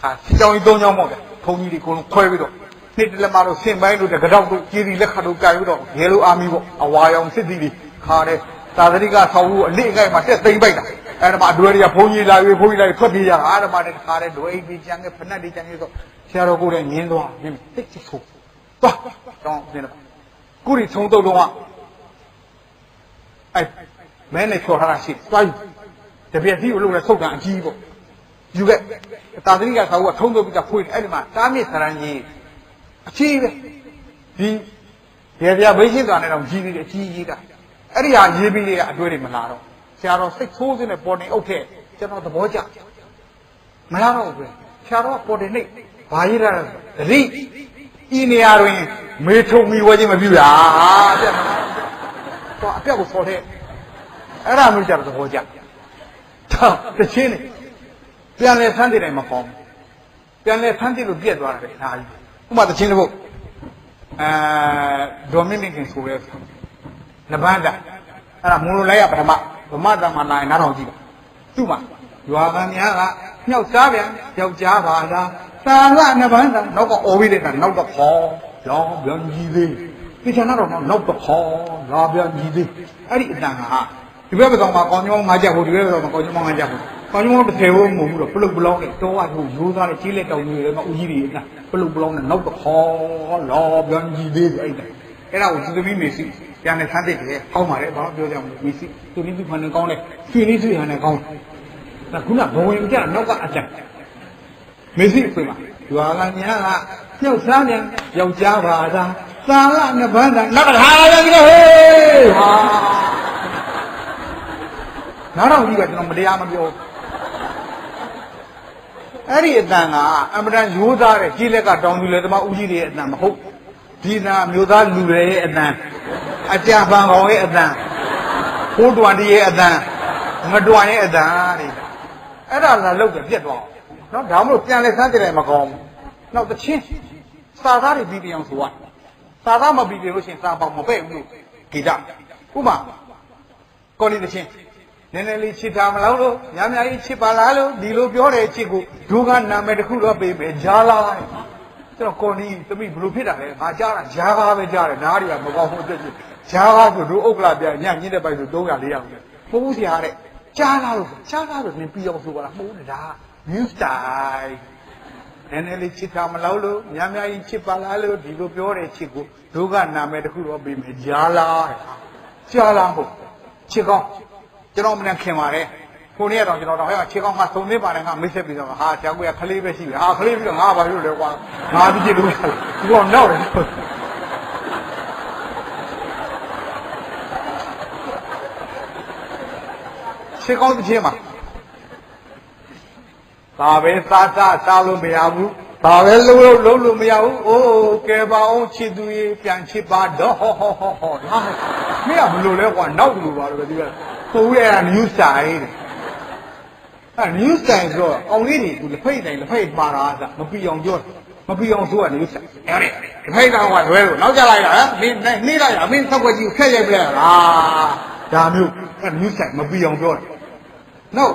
ခါကြောင်ကြီး၃ချောင်းပေါ့ဗျာဘုန်းကြီးတွေအကုန်လုံးခွဲပြီးတော့နှစ်တလက်မတော့ဆင်ပိုင်းတို့တကြောက်တို့ကြီးရီလက်ခတ်တို့ကြိုင်ပြီးတော့ရဲလိုအာမီပေါ့အဝါရောင်စစ်တီတွေခါတဲ့သာသနိကဆောက်ဖို့အလေးအကိုက်မှာတက်သိမ့်ပိုက်တာအဲ့ဒါမှအတွဲတွေကဘုန်းကြီးလာပြီးဘုန်းကြီးလာထွက်ပြေးကြတာအဲ့ဒါမှတခါတဲ့ဒွေကြီးကျန်တဲ့ဖနက်တွေကျန်နေတော့ဆရာတော်ကိုယ်တိုင်မြင်သွားမြင်တိတ်ချဆိုသွားတော့ပြင်းတော့ကိုရီထုံတုတ်တော့အဲ့မဲနဲ့ချော်ထားတာရှိသွားယူတပြက်စီကိုလုံးနဲ့ဆုတ်တာအကြီးပေါ့ယူခဲ့သာသနိကဆောက်ဖို့ထုံတုတ်ပြီးကဖွေးအဲ့ဒီမှာတားမြစ်စရန်ကြီးအကြီးပဲဒီဗျာဘိရှိသွားနေတော့ကြီးပြီးအကြီးကြီးတာအဲ့ဒီဟာရေးပြီးတဲ့အတွဲတွေမလာတော့ဆရာတော်စိတ်ဆိုးစင်းနဲ့ပေါ်နေအုပ်ထက်ကျွန်တော်သဘောကျမလာတော့ဘူးဆရာတော်ပေါ်နေနေဘာရေးတာလဲတတိဤနေရာတွင်မေထုံမီဝဲခြင်းမပြုတာတဲ့တော့အပြက်ကိုဆော်တဲ့အဲ့ဒါမျိုးကြတော့သဘောကျတချင်းနေပြန်လဲဆန်းတဲ့တိုင်မပေါင်းပြန်လဲဆန်းတဲ့လို့ပြက်သွားတယ်ဒါကြီးဥပမာတချင်းတစ်ပုတ်ဒေါ်မင်းမင်းခင်ဆိုရဲနဗန္တာအဲ့ဒါမူလိုလိုက်ရပထမဗမာတမလာရင်နားထောင်ကြည့်ပါသူ့မှာရွာကများကမြောက်စားပြန်ယောက်ျားပါလားသာလနဗန္တာနောက်ကအော်ပြီးတဲ့ကနောက်တော့ခေါ်လောင်းပြန်ကြီးသေးဒီချာတော့နောက်တော့ခေါ်လာပြန်ကြီးသေးအဲ့ဒီအတန်ဟာဒီဘက်ကတော့မှကောင်းကြောင်းငါးချက်ဟိုဒီဘက်ကတော့ကောင်းကြောင်းငါးချက်ဟိုကောင်းကြောင်းတစ်ထည်ဖို့မဟုတ်ဘူးတော့ပလုတ်ပလောင်းနဲ့တောဝတ်ကိုရိုးသားတဲ့ကြီးလက်တောင်ကြီးတွေမှာဦးကြီးတွေကပလုတ်ပလောင်းနဲ့နောက်တော့ခေါ်လာပြန်ကြီးသေးအဲ့ဒါအဲ့ဒါကိုသူသမီးမေစီပြန်နေဆန်းတဲ့တယ်ဟောင်းပါတယ်ဘာပြောကြမလဲမေစီသူနည်းသူဖန်နေကောင်းတယ်ရွှေနည်းသူဟန်နေကောင်းတယ်ခုနဘဝင်ကြနောက်ကအကြံမေစီဆိုမှာရွာကညာကနှုတ်စားပြန်ယောက်ျားပါသာသာလနဗန္တာနောက်တစ်ခါပြန်ကြည့်ဟေးဟာနားတော့ကြီးကကျွန်တော်မတရားမပြောအဲ့ဒီအတန်ကအမတန်ရိုးသားတဲ့ကြီးလက်ကတောင်သူလေတမဦးကြီးတွေရဲ့အတန်မဟုတ်ဒီနာမျိုးသားလူတွေရဲ့အတန်အကြပန်ကောင်ရဲ့အတန်ဖိုးတွန်တည်းရဲ့အတန်ငတွန်ရဲ့အတန်တွေအဲ့ဒါလာလောက်တယ်ပြက်သွားနော်ဒါမှမဟုတ်ပြန်လဲဆန်းတယ်မကောင်းဘူးနောက်တစ်ချင်းစာသားတွေပြီးပြောင်းဆိုရစာသားမပြီးလို့ရှိရင်စာပေါက်မပဲ့ဘူးလို့ဂီတဥပမာကော်နီတစ်ချင်းနည်းနည်းလေးချစ်တာမလားလို့များများကြီးချစ်ပါလားလို့ဒီလိုပြောတဲ့ချစ်ကိုဒုကနာမည်တစ်ခုတော့ပေးမယ်ဂျာလာကျွန်တော်ကော်နီသမီးဘလို့ဖြစ်တာလဲငါကြားတာဂျာကားပဲကြားတယ်နားတွေကမကောင်းဘူးတက်ကြည့်ဂျာကားဆိုတို့ဥက္ကလာပြန်ညညင်းတဲ့ပိုက်ဆို300 400ပဲပို့ဘူးဆရာတဲ့ကြားလာလို့နင်ပြီးအောင်ဆိုပါလားမဟုတ်ဘူးဒါ new style နည်းနည်းလေးချစ်တာမလားလို့များများကြီးချစ်ပါလားလို့ဒီလိုပြောတဲ့ချစ်ကိုဒုကနာမည်တစ်ခုတော့ပေးမယ်ဂျာလာကြားလာဟုတ်ချစ်ကောင်းကျွန်တော်မနဲ့ခင်ပါတယ်ခုနေ့ကတော့ကျွန်တော်တော့ဟဲ့ခြေကောင်းမှသုံးနေပါတယ်ငါမိတ်ဆက်ပြီးတော့ဟာကျောင်းကခလေးပဲရှိတယ်ဟာခလေးပြီးတော့ငါဘာလို့လဲကွာငါဒီကြည့်လို့ဒီကောင်နောက်တယ်ခြေကောင်းတစ်ချင်းမှာဒါပဲစားလို့မရဘူးဒါပဲလုံးလို့မရဘူးအိုးကဲပါအောင်ချစ်သူကြီးပြန်ချစ်ပါတော့ဟောဒါမင်းကဘလို့လဲကွာနောက်လို့ပါလို့ပဲဒီကကိုဦးရဲ့ new style တဲ့new style ဆိုတော့အောင်လေးတွေကလက်ဖိတ်တိုင်းလက်ဖိတ်ပါတာကမပြီးအောင်ပြော မပြီးအောင်ဆိုကနေဆက်အဲ့ဒီဖိုက်တောင်ကလွဲလို့နောက်ကြလိုက်တာမင်းနှိမ့်လိုက်တာမင်းသောက်ွက်ကြီးကိုဖက်ရိုက်ပလိုက်တာဒါမျိုးအဲ့မျိုးဆက်မပြီးအောင်ပြောတယ်နောက်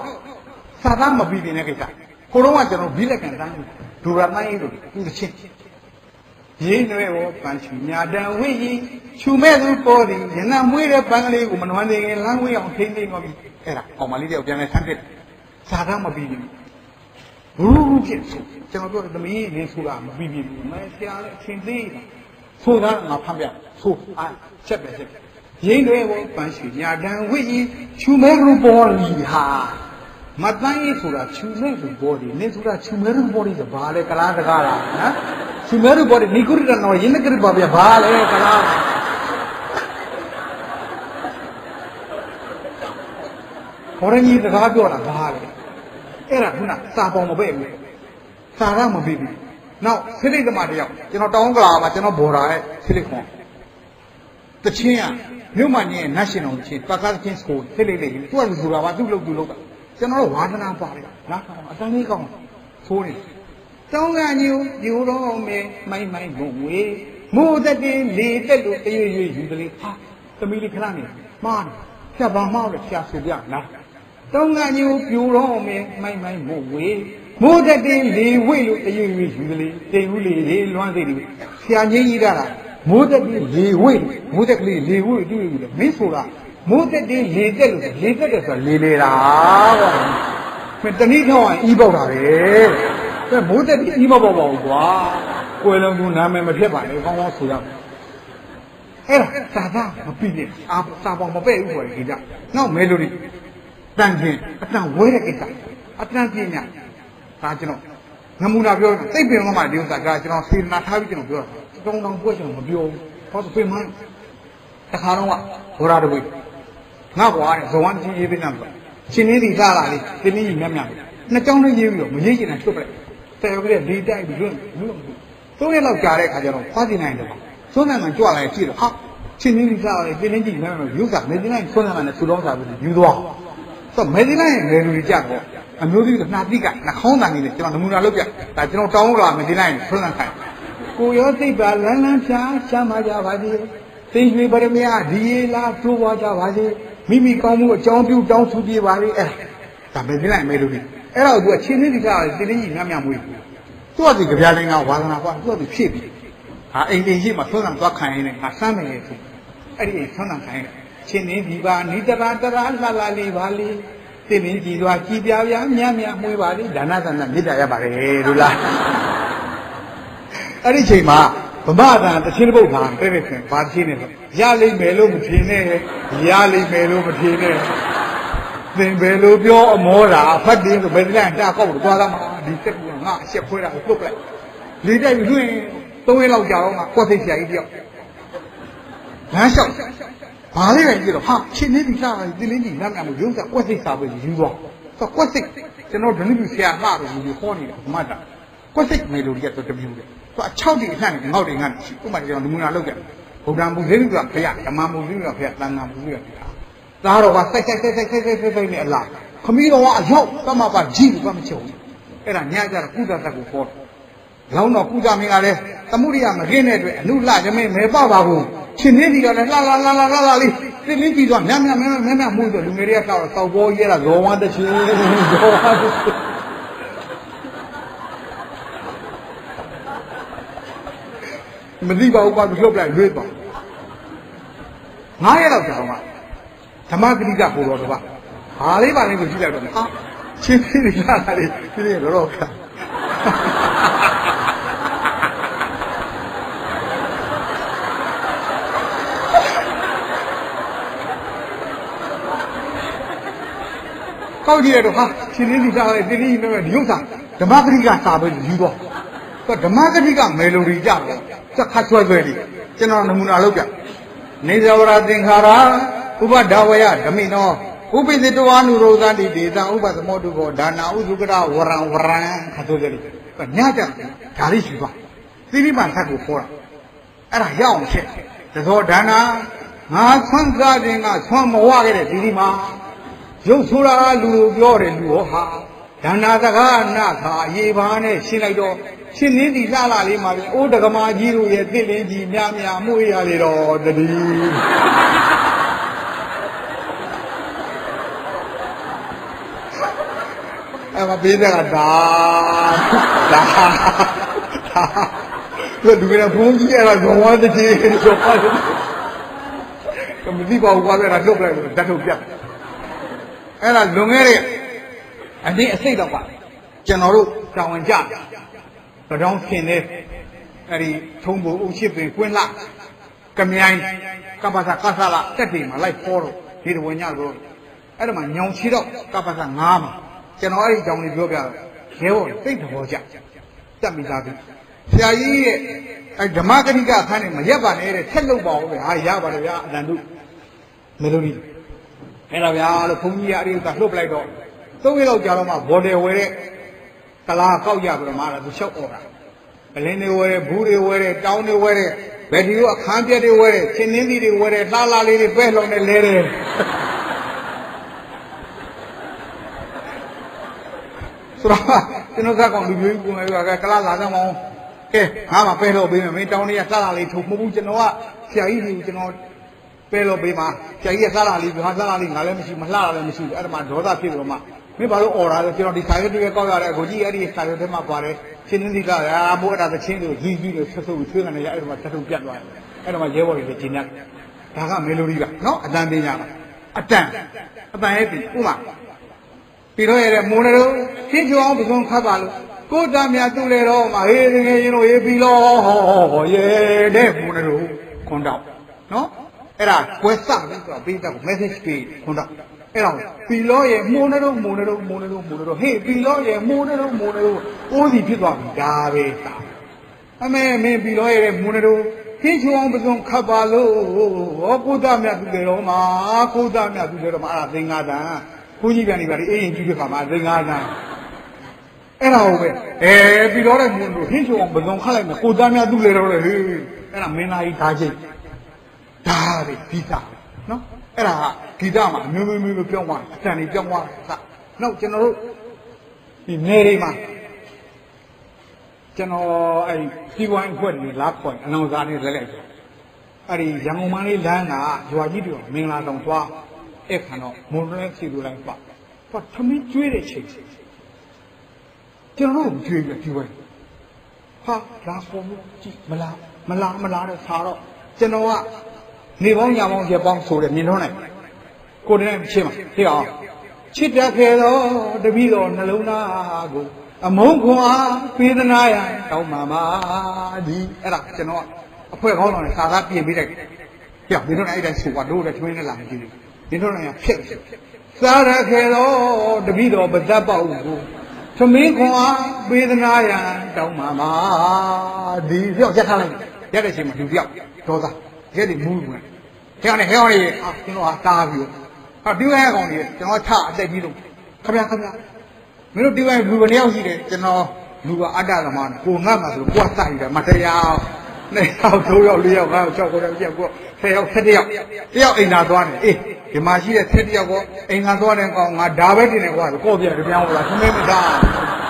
စာသားမပြီးတဲ့ကိစ္စကိုတော့ကကျွန်တော်ဘီလက်ကန်တန်းဒူရမိုင်းတို့သူတစ်ချင်းရင်းတွေဟောပန်းချူညာတန်ဝိကြီးချူမဲ့သူပေါ်သည်ရနမွေးတဲ့ပန်းကလေးကိုမနှွမ်းနေရင်လမ်းဝေးအောင်ထိမ့်သိမ့်တော့ပြီအဲ့ဒါအောင်မလေးတယောက်ပြန်လဲဆန်းပြစ်စာသားမပြီးဘူးဘူးဖြစ်ဆိုကျွန်တော်ပြောသမီးလေးဆိုတာမပြီးဘူးမဲဆရာလည်းအချင်းသေးဆိုတာငါဖတ်ပြဆိုအားချက်ပဲချက်ရင်းတွေဟောပန်းချူညာတန်ဝိကြီးချူမဲ့သူပေါ်သည်ဟာမတန်းရေးဆိုတာချူမဲ့သူပေါ်သည်နင်းဆိုတာချူမဲ့သူပေါ်သည်ဆိုဘာလဲကလားတကားလားနော်ချူမဲတို့ပေါ်တယ်နိကုရိတနောရင်းနကရိပါဗျာဘာလဲကလားဘောရကြီးစကားပြောတာဘာလဲအဲ့ဒါခုနစာပေါင်မပဲ့ဘူးစာရမပြီးဘူးနောက်ဖိလိသမားတယောက်ကျွန်တော်တောင်းကလာမှာကျွန်တော်ဘော်ရာရဲ့ဖိလိခွန်တချင်းကမြို့မကြီးရဲ့ national ချင်းပါကားချင်းစကိုဖိလိလေးသူကလူဆိုတာပါသူ့လုပ်သူလုပ်တာကျွန်တော်တို့ဝါဒနာပါတယ်နားထောင်အတန်းလေးကောင်းဆိုးနေတောင်းကညူယူတော့မယ်မိုင်းမိုင်းဘုံဝေးမိုးသက်တင်လေတက်လို့တရွေ့ရွေ့ယူကလေးဟာသမီးလေးခဏနေမှားတယ်ဖြတ်ပါမောက်တယ်ဖြတ်ဆိုပြလားတောင်းကညူပြူတော့မယ်မိုင်းမိုင်းဘုံဝေးမိုးသက်တင်လေဝိတ်လို့တရွေ့ရွေ့ယူကလေးတိမ်ဦးလေးလေးလွမ်းသေးတယ်ဆရာကြီးကြီးတာမိုးသက်တင်လေဝိတ်မိုးသက်ကလေးလေဝိတ်တူယူတယ်မင်းဆိုတာမိုးသက်တင်လေတက်လို့လေတက်တယ်ဆိုတာလေလေတာကွာမင်းတနည်းထောင်းရင်ဤပေါက်တာပဲမိုးတက်ပြီးဤမပေါ့ပါဘူးကွာကိုယ်လုံးကနာမည်မဖြစ်ပါနဲ့ကောင်းကောင်းဆိုရမယ်အဲ့ဒါစာသားမပြီးနဲ့စာပေါင်မပဲ့ဘူးဆိုရင်ဒီကနောက်မဲလိုတွေတန်ချင်းအတန်ဝဲတဲ့ကိစ္စအတန်ပြင်းညဒါကျွန်တော်နမူနာပြောတာသိပင်မှဒီဥစ္စာကကျွန်တော်စေနာထားပြီးကျွန်တော်ပြောတာတောင်းတောင်းပွဲကျွန်တော်မပြောဘူးဟောဆိုပင်မတခါတော့ကဘောရာတပွေငါကွာတဲ့ဇဝန်းကြီးရေးပေးနေမှာချင်းလေးဒီစားလာလေးတင်းကြီးမြတ်မြတ်နှစ်ကြောင်းလေးရေးပြီးတော့မရေးချင်တာထွက်ပလိုက်တယ်ပြီးတဲ့ဒီတိုက်ပြီးလွတ်သုံးရက်လောက်ကြာတဲ့အခါကျတော့ဖားစီနိုင်တယ်ပေါ့သွန်းနိုင်မှကြွလာရင်ကြည့်တော့ဟာချင်းလေးဒီစားလာလေးတင်းကြီးမြတ်မြတ်ရုပ်ကမေဒီနိုင်သွန်းနိုင်မှနဲ့သူတော်စားပြီးယူသွားဆိုမေဒီနိုင်ရဲ့ငယ်လူကြီးကြတော့အမျိုးကြီးကနှာတိကနှာခေါင်းတန်ကြီးနဲ့ကျွန်တော်နမူနာလုပ်ပြဒါကျွန်တော်တောင်းလာမေဒီနိုင်သွန်းနိုင်ခိုင်းကိုရောစိတ်ပါလန်းလန်းဖြာချမ်းသာကြပါစေသိရွေပရမယဒီလားတိုးပွားကြပါစေမိမိကောင်းမှုအကြောင်းပြုတောင်းဆုပြေပါလေအဲ့ဒါမေဒီနိုင်မေလူကြီးအဲ့တော့သူကချင်းလေးဒီကတင်းတင်းကြီးမြတ်မြတ်မွေးသူကဒီကြပြတိုင်းကဝါသနာကွာသူကသူဖြစ်ပြီဟာအိမ်ရှိမှသွန်းဆောင်သွားခံရင်းနဲ့ငါစမ်းမယ်သူအဲ့ဒီသွန်းဆောင်ခံရချင်းလေးဒီပါနိတရာတရာလှလှလေးပါလေတင်းတင်းကြီးသွားကြည်ပြပြမြတ်မြတ်မွေးပါလေဒါနသနာမေတ္တာရပါတယ်လို့လားအဲ့ဒီချိန်မှာဗမာတန်တချင်းတစ်ပုတ်ထားတဲ့တဲ့ဆင်ဘာတချင်းနဲ့ရလိမ့်မယ်လို့မထင်နဲ့ရလိမ့်မယ်လို့မထင်နဲ့သင်ဘယ်လိုပြောအမောတာဖတ်တယ်ဆိုဘယ်လိုလဲတာကောက်တော့သွားသားမှာဒီစက်ကငါအချက်ခွဲတာကိုပုတ်လိုက်လေတိုက်ပြီးလွှင့်3ရက်လောက်ကြာတော့ငါကွက်သိဆရာကြီးတယောက်လမ်းလျှောက်ဘာလေးပဲကြည့်တော့ဟာချင်းနေဒီစားတင်းတင်းကြီးလမ်းကလို့ရုပ်ကကွက်သိစားပြီးယူသွားဆိုကွက်သိကျွန်တော်ဒဏိပုဆရာလှတော့ယူခေါ်နေတာမှတ်တာကွက်သိမေလိုကြီးကတော့တပြူတယ်ဆို6တိအနှံ့ငေါ့တွေငါ့ဥပမာကျွန်တော်နမူနာလုပ်ကြဗုဒ္ဓံပူဇေးကဘုရားဓမ္မပူဇေးကဘုရားသံဃာပူဇေးကဘုရားသားတော်ကစိုက်နဲ့အလားခမီးတော်ကအရောက်တမပါကြည့်လို့ကမချုပ်ဘူးအဲ့ဒါညကြတော့ကုသတက်ကိုခေါ်လောင်းတော်ကုသမင်းကလည်းသမှုရိယမခင်းတဲ့အတွက်အနုလှရမင်းမဲပပါဘူးချင်းနေဒီကလည်းလှလေးတင်းတင်းကြည့်သွားမြတ်မှုဆိုလူငယ်တွေကတောက်ပေါ်ရဲတာဇောဝါတချင်းဇောဝါမသိပါဘူးကွာမလွတ်ပလိုက်လွေးပါ9ရက်လောက်ကြာတော့မှဓမ္မဂတိကကိုတော်တော့ဘာလေးပါလေးကိုကြည့်လိုက်တော့ဟာချင်းသေးလာတာလေဒီနေ့တော့ခါကောက်ကြည့်ရတော့ဟာချင်းသေးလာတယ်တင်းတင်းနဲ့ဒီဥစ္စာဓမ္မဂတိကစာပဲယူတော့ဓမ္မဂတိကမေလိုဒီကြတယ်စက်ခတ်ဆွဲလေးကျွန်တော်နမူနာလုပ်ပြနေဇဝရသင်္ခါရဥပဒါဝယဓမိနောဥပိသတဝနုရောဇာတိဒေသဥပသမောတုဘောဒါနာဥစုကရဝရံခတ်ဆိုကြတယ်ညကြဒါလေးရှိသွားသီရိမာသတ်ကိုခေါ်တာအဲ့ဒါရအောင်ချက်သောဒါနာငါဆွမ်းစားခြင်းကဆွမ်းမဝခဲ့တဲ့သီရိမာရုပ်ဆိုတာလူပြောတယ်လူဟောဟာဒါနာစကားနာခါအေဘာနဲ့ရှင်းလိုက်တော့ ချင်းင်းဒီလှလာလေးမှာပြင်အိုးတကမာကြီးတို့ရဲ့တစ်လင်းကြီးများများမှုရလေတော့တတိအဲ့မပေးတဲ့ကဒါလူကဘုန်းကြီးအဲ့ဒါဇောဝါတကြီးဆိုပါတယ်ကမတိပါဘူးကွာအဲ့ဒါလုတ်လိုက်လို့ဓာတ်ထုတ်ပြတ်အဲ့ဒါလွန်ခဲ့တဲ့အတင်းအစိတ်တော့ပါကျွန်တော်တို့တောင်းဝင်ကြတောင်းခင်နေအဲ့ဒီထုံးဖို့အုပ်ရှိပင်ကွင်းလာကမြိုင်ကပ္ပစာကဆလာတက်ပြီမှာလိုက်ပေါ်တော့ဒီတဝင်ညလို့အဲ့ဒါမှညောင်ချီတော့ကပ္ပစာ9မှာကျွန်တော်အဲ့ဒီတောင်းလေးပြောပြတော့ရဲဘော်သိတဲ့ဘောကြတက်မိသားပြီဆရာကြီးရဲ့အဲဓမ္မကတိကအခန်းနဲ့မရက်ပါနဲ့တဲ့ထက်လို့ပါဦးပဲဟာရပါတယ်ဗျာအတန်တို့မလို့ဒီအဲ့ဒါဗျာလို့ဘုန်းကြီးကအဲ့ဒီကလှုပ်ပလိုက်တော့3ရက်လောက်ကြာတော့မှဘော်တယ်ဝဲတဲ့ကလာကောက်ရပြီးတော့မှသူလျှောက်អော်တာအလင်းတွေဝဲတဲ့ဘူးတွေဝဲတဲ့တောင်းတွေဝဲတဲ့ဘယ်ဒီလိုအခန်းပြက်တွေဝဲတဲ့ချင်းနှင်းသီးတွေဝဲတဲ့လှလှလေးတွေပဲ့လုံးနဲ့လဲတယ်ဆိုတော့ကျွန်တော်ကကောင်လူမျိုးကိုလည်းကလာလာတော့မောင်းကဲငါမှပဲလို့ပေးမယ်မင်းတောင်းနေရလှလှလေးထုတ်မဟုတ်ဘူးကျွန်တော်ကဆရာကြီးကြီးကျွန်တော်ပဲလို့ပေးမှာဆရာကြီးကလှလှလေးဟာလှလှလေးငါလည်းမရှိမလှလည်းမရှိဘူးအဲ့ဒါမှဒေါသဖြစ်ပြီးတော့မှမင်းဘာလို့អော်တာလဲကျွန်တော်ဒီခါရွက်တွေကောက်ရတယ်အခုကြီးအဲ့ဒီခါရွက်ထဲမှာပါတယ်ချင်းနှင်းသီးကရာမိုးအဲ့ဒါသချင်းတွေကြီးကြီးလို့ဆက်ဆုပ်ချွေးကနေရအဲ့ဒါမှတက်ထုတ်ပြတ်သွားတယ်အဲ့ဒါမှရဲဘော်တွေကျင်းရတယ်ဒါကမေလိုဒီကနော်အတန်တင်ရမှာအတန်ရဲ့ပြီဥမာပြီးတော့ရတဲ့မိုးနေတော့ရှင်းချောင်းပစုံခတ်ပါလို့ကိုတမ်းမြသူ့လေတော့မှာဟေးငယ်ရင်တို့ရေးပြီးလို့ဟောရဲတဲ့မိုးနေတော့ခွန်တော့နော်အဲ့ဒါကွယ်စပြီးတော့ပေးတော့ message ပေးခွန်တော့အဲ့တော့ပီလောရဲ့မိုးနေတော့ဟေးပီလောရဲ့မိုးနေတော့အိုးစီဖြစ်သွားပြီဒါပဲသာအမေမင်းပီလောရဲ့မိုးနေတော့ခင်းချောင်းပစုံခတ်ပါလို့ဟောကိုတမ်းမြသူ့လေတော့မှာအဲ့ဒါသင်္ဃာတန်ဘုန်းကြီးပြန်နေပါလေအေးရင်ကြည့်ပြခါမှာသင်္ဃာတန်အဲ့ဒါဟုတ်ပဲပြီးတော့တဲ့မင်းတို့ဟင်းချုံအောင်ပစုံခတ်လိုက်မယ်ကိုသားများသူ့လေတော့လေဟေးအဲ့ဒါမင်းသားကြီးဓာချိတ်ဒါပဲဂီတနော်အဲ့ဒါဂီတမှာအမျိုးမျိုးပြောင်းသွားအတန်တွေပြောင်းသွားတာနောက်ကျွန်တော်တို့ဒီနေတွေမှာကျွန်တော်အဲ့ဒီဝိုင်းအဖွဲ့တွေလာခွင့်အနောင်စားနေလဲလိုက်တယ်အဲ့ဒီရန်ကုန်မန်းလေးလမ်းကရွာကြီးတွေမင်္ဂလာဆောင်သွားအဲ့ခါတော့မွန်လဲစီလိုလိုက်ပါသမီးကျွေးတဲ့ချိန်ကျွန်တော်တို့ကျွေးပြီးဒီဝဲဟာလာပေါ်လို့ကြည့်မလားတဲ့ဆာတော့ကျွန်တော်ကနေပေါင်းညပေါင်းရက်ပေါင်းဆိုတယ်မြင်တော့နိုင်ကိုတည်းကချင်းမှာသိအောင်ချစ်တတ်ခဲ့တော့တပည့်တော်နှလုံးသားကိုအမုန်းခွန်အားပေးသနာရတောင်းပါပါဒီအဲ့ဒါကျွန်တော်အဖွဲ့ခေါင်းတော်နဲ့စာသားပြင်ပေးလိုက်ပြောမြင်တော့နိုင်အဲ့ဒါဆိုတော့လည်းထွင်းနေလာနေကြည့်မြင်တော့နိုင်ဖြစ်စားရခဲ့တော့တပည့်တော်ပဇတ်ပေါက်ကိုသမင်းခွန်အားပေးသနာရတောင်းပါပါဒီပြောရက်ထားလိုက်ရက်တဲ့ချိန်မှာလူပြောက်ဒေါသရက်တွေမူးဝင်ဟဲ့အောင်ကျွန်တော်ဟာတားပြီးဟာဒီဝဲကောင်ကြီးကျွန်တော်ထအတက်ကြီးလို့ခဗျာမင်းတို့ဒီဝဲလူဘယ်နှယောက်ရှိတယ်ကျွန်တော်လူကအတ္တသမားကိုငတ်မှာဆိုကိုယ်စိုက်တယ်မတရားနဲ့ယောက်3ယောက်4ယောက်5ယောက်6ယောက်7ယောက်10ယောက်17ယောက်တယောက်အိမ်သာသွားတယ်အေးဒီမှာရှိတဲ့17ယောက်ကောအိမ်သာသွားတဲ့ကောင်ငါဒါပဲတင်နေကွာကိုပြတယ်ပြောင်းလာသမင်းမသား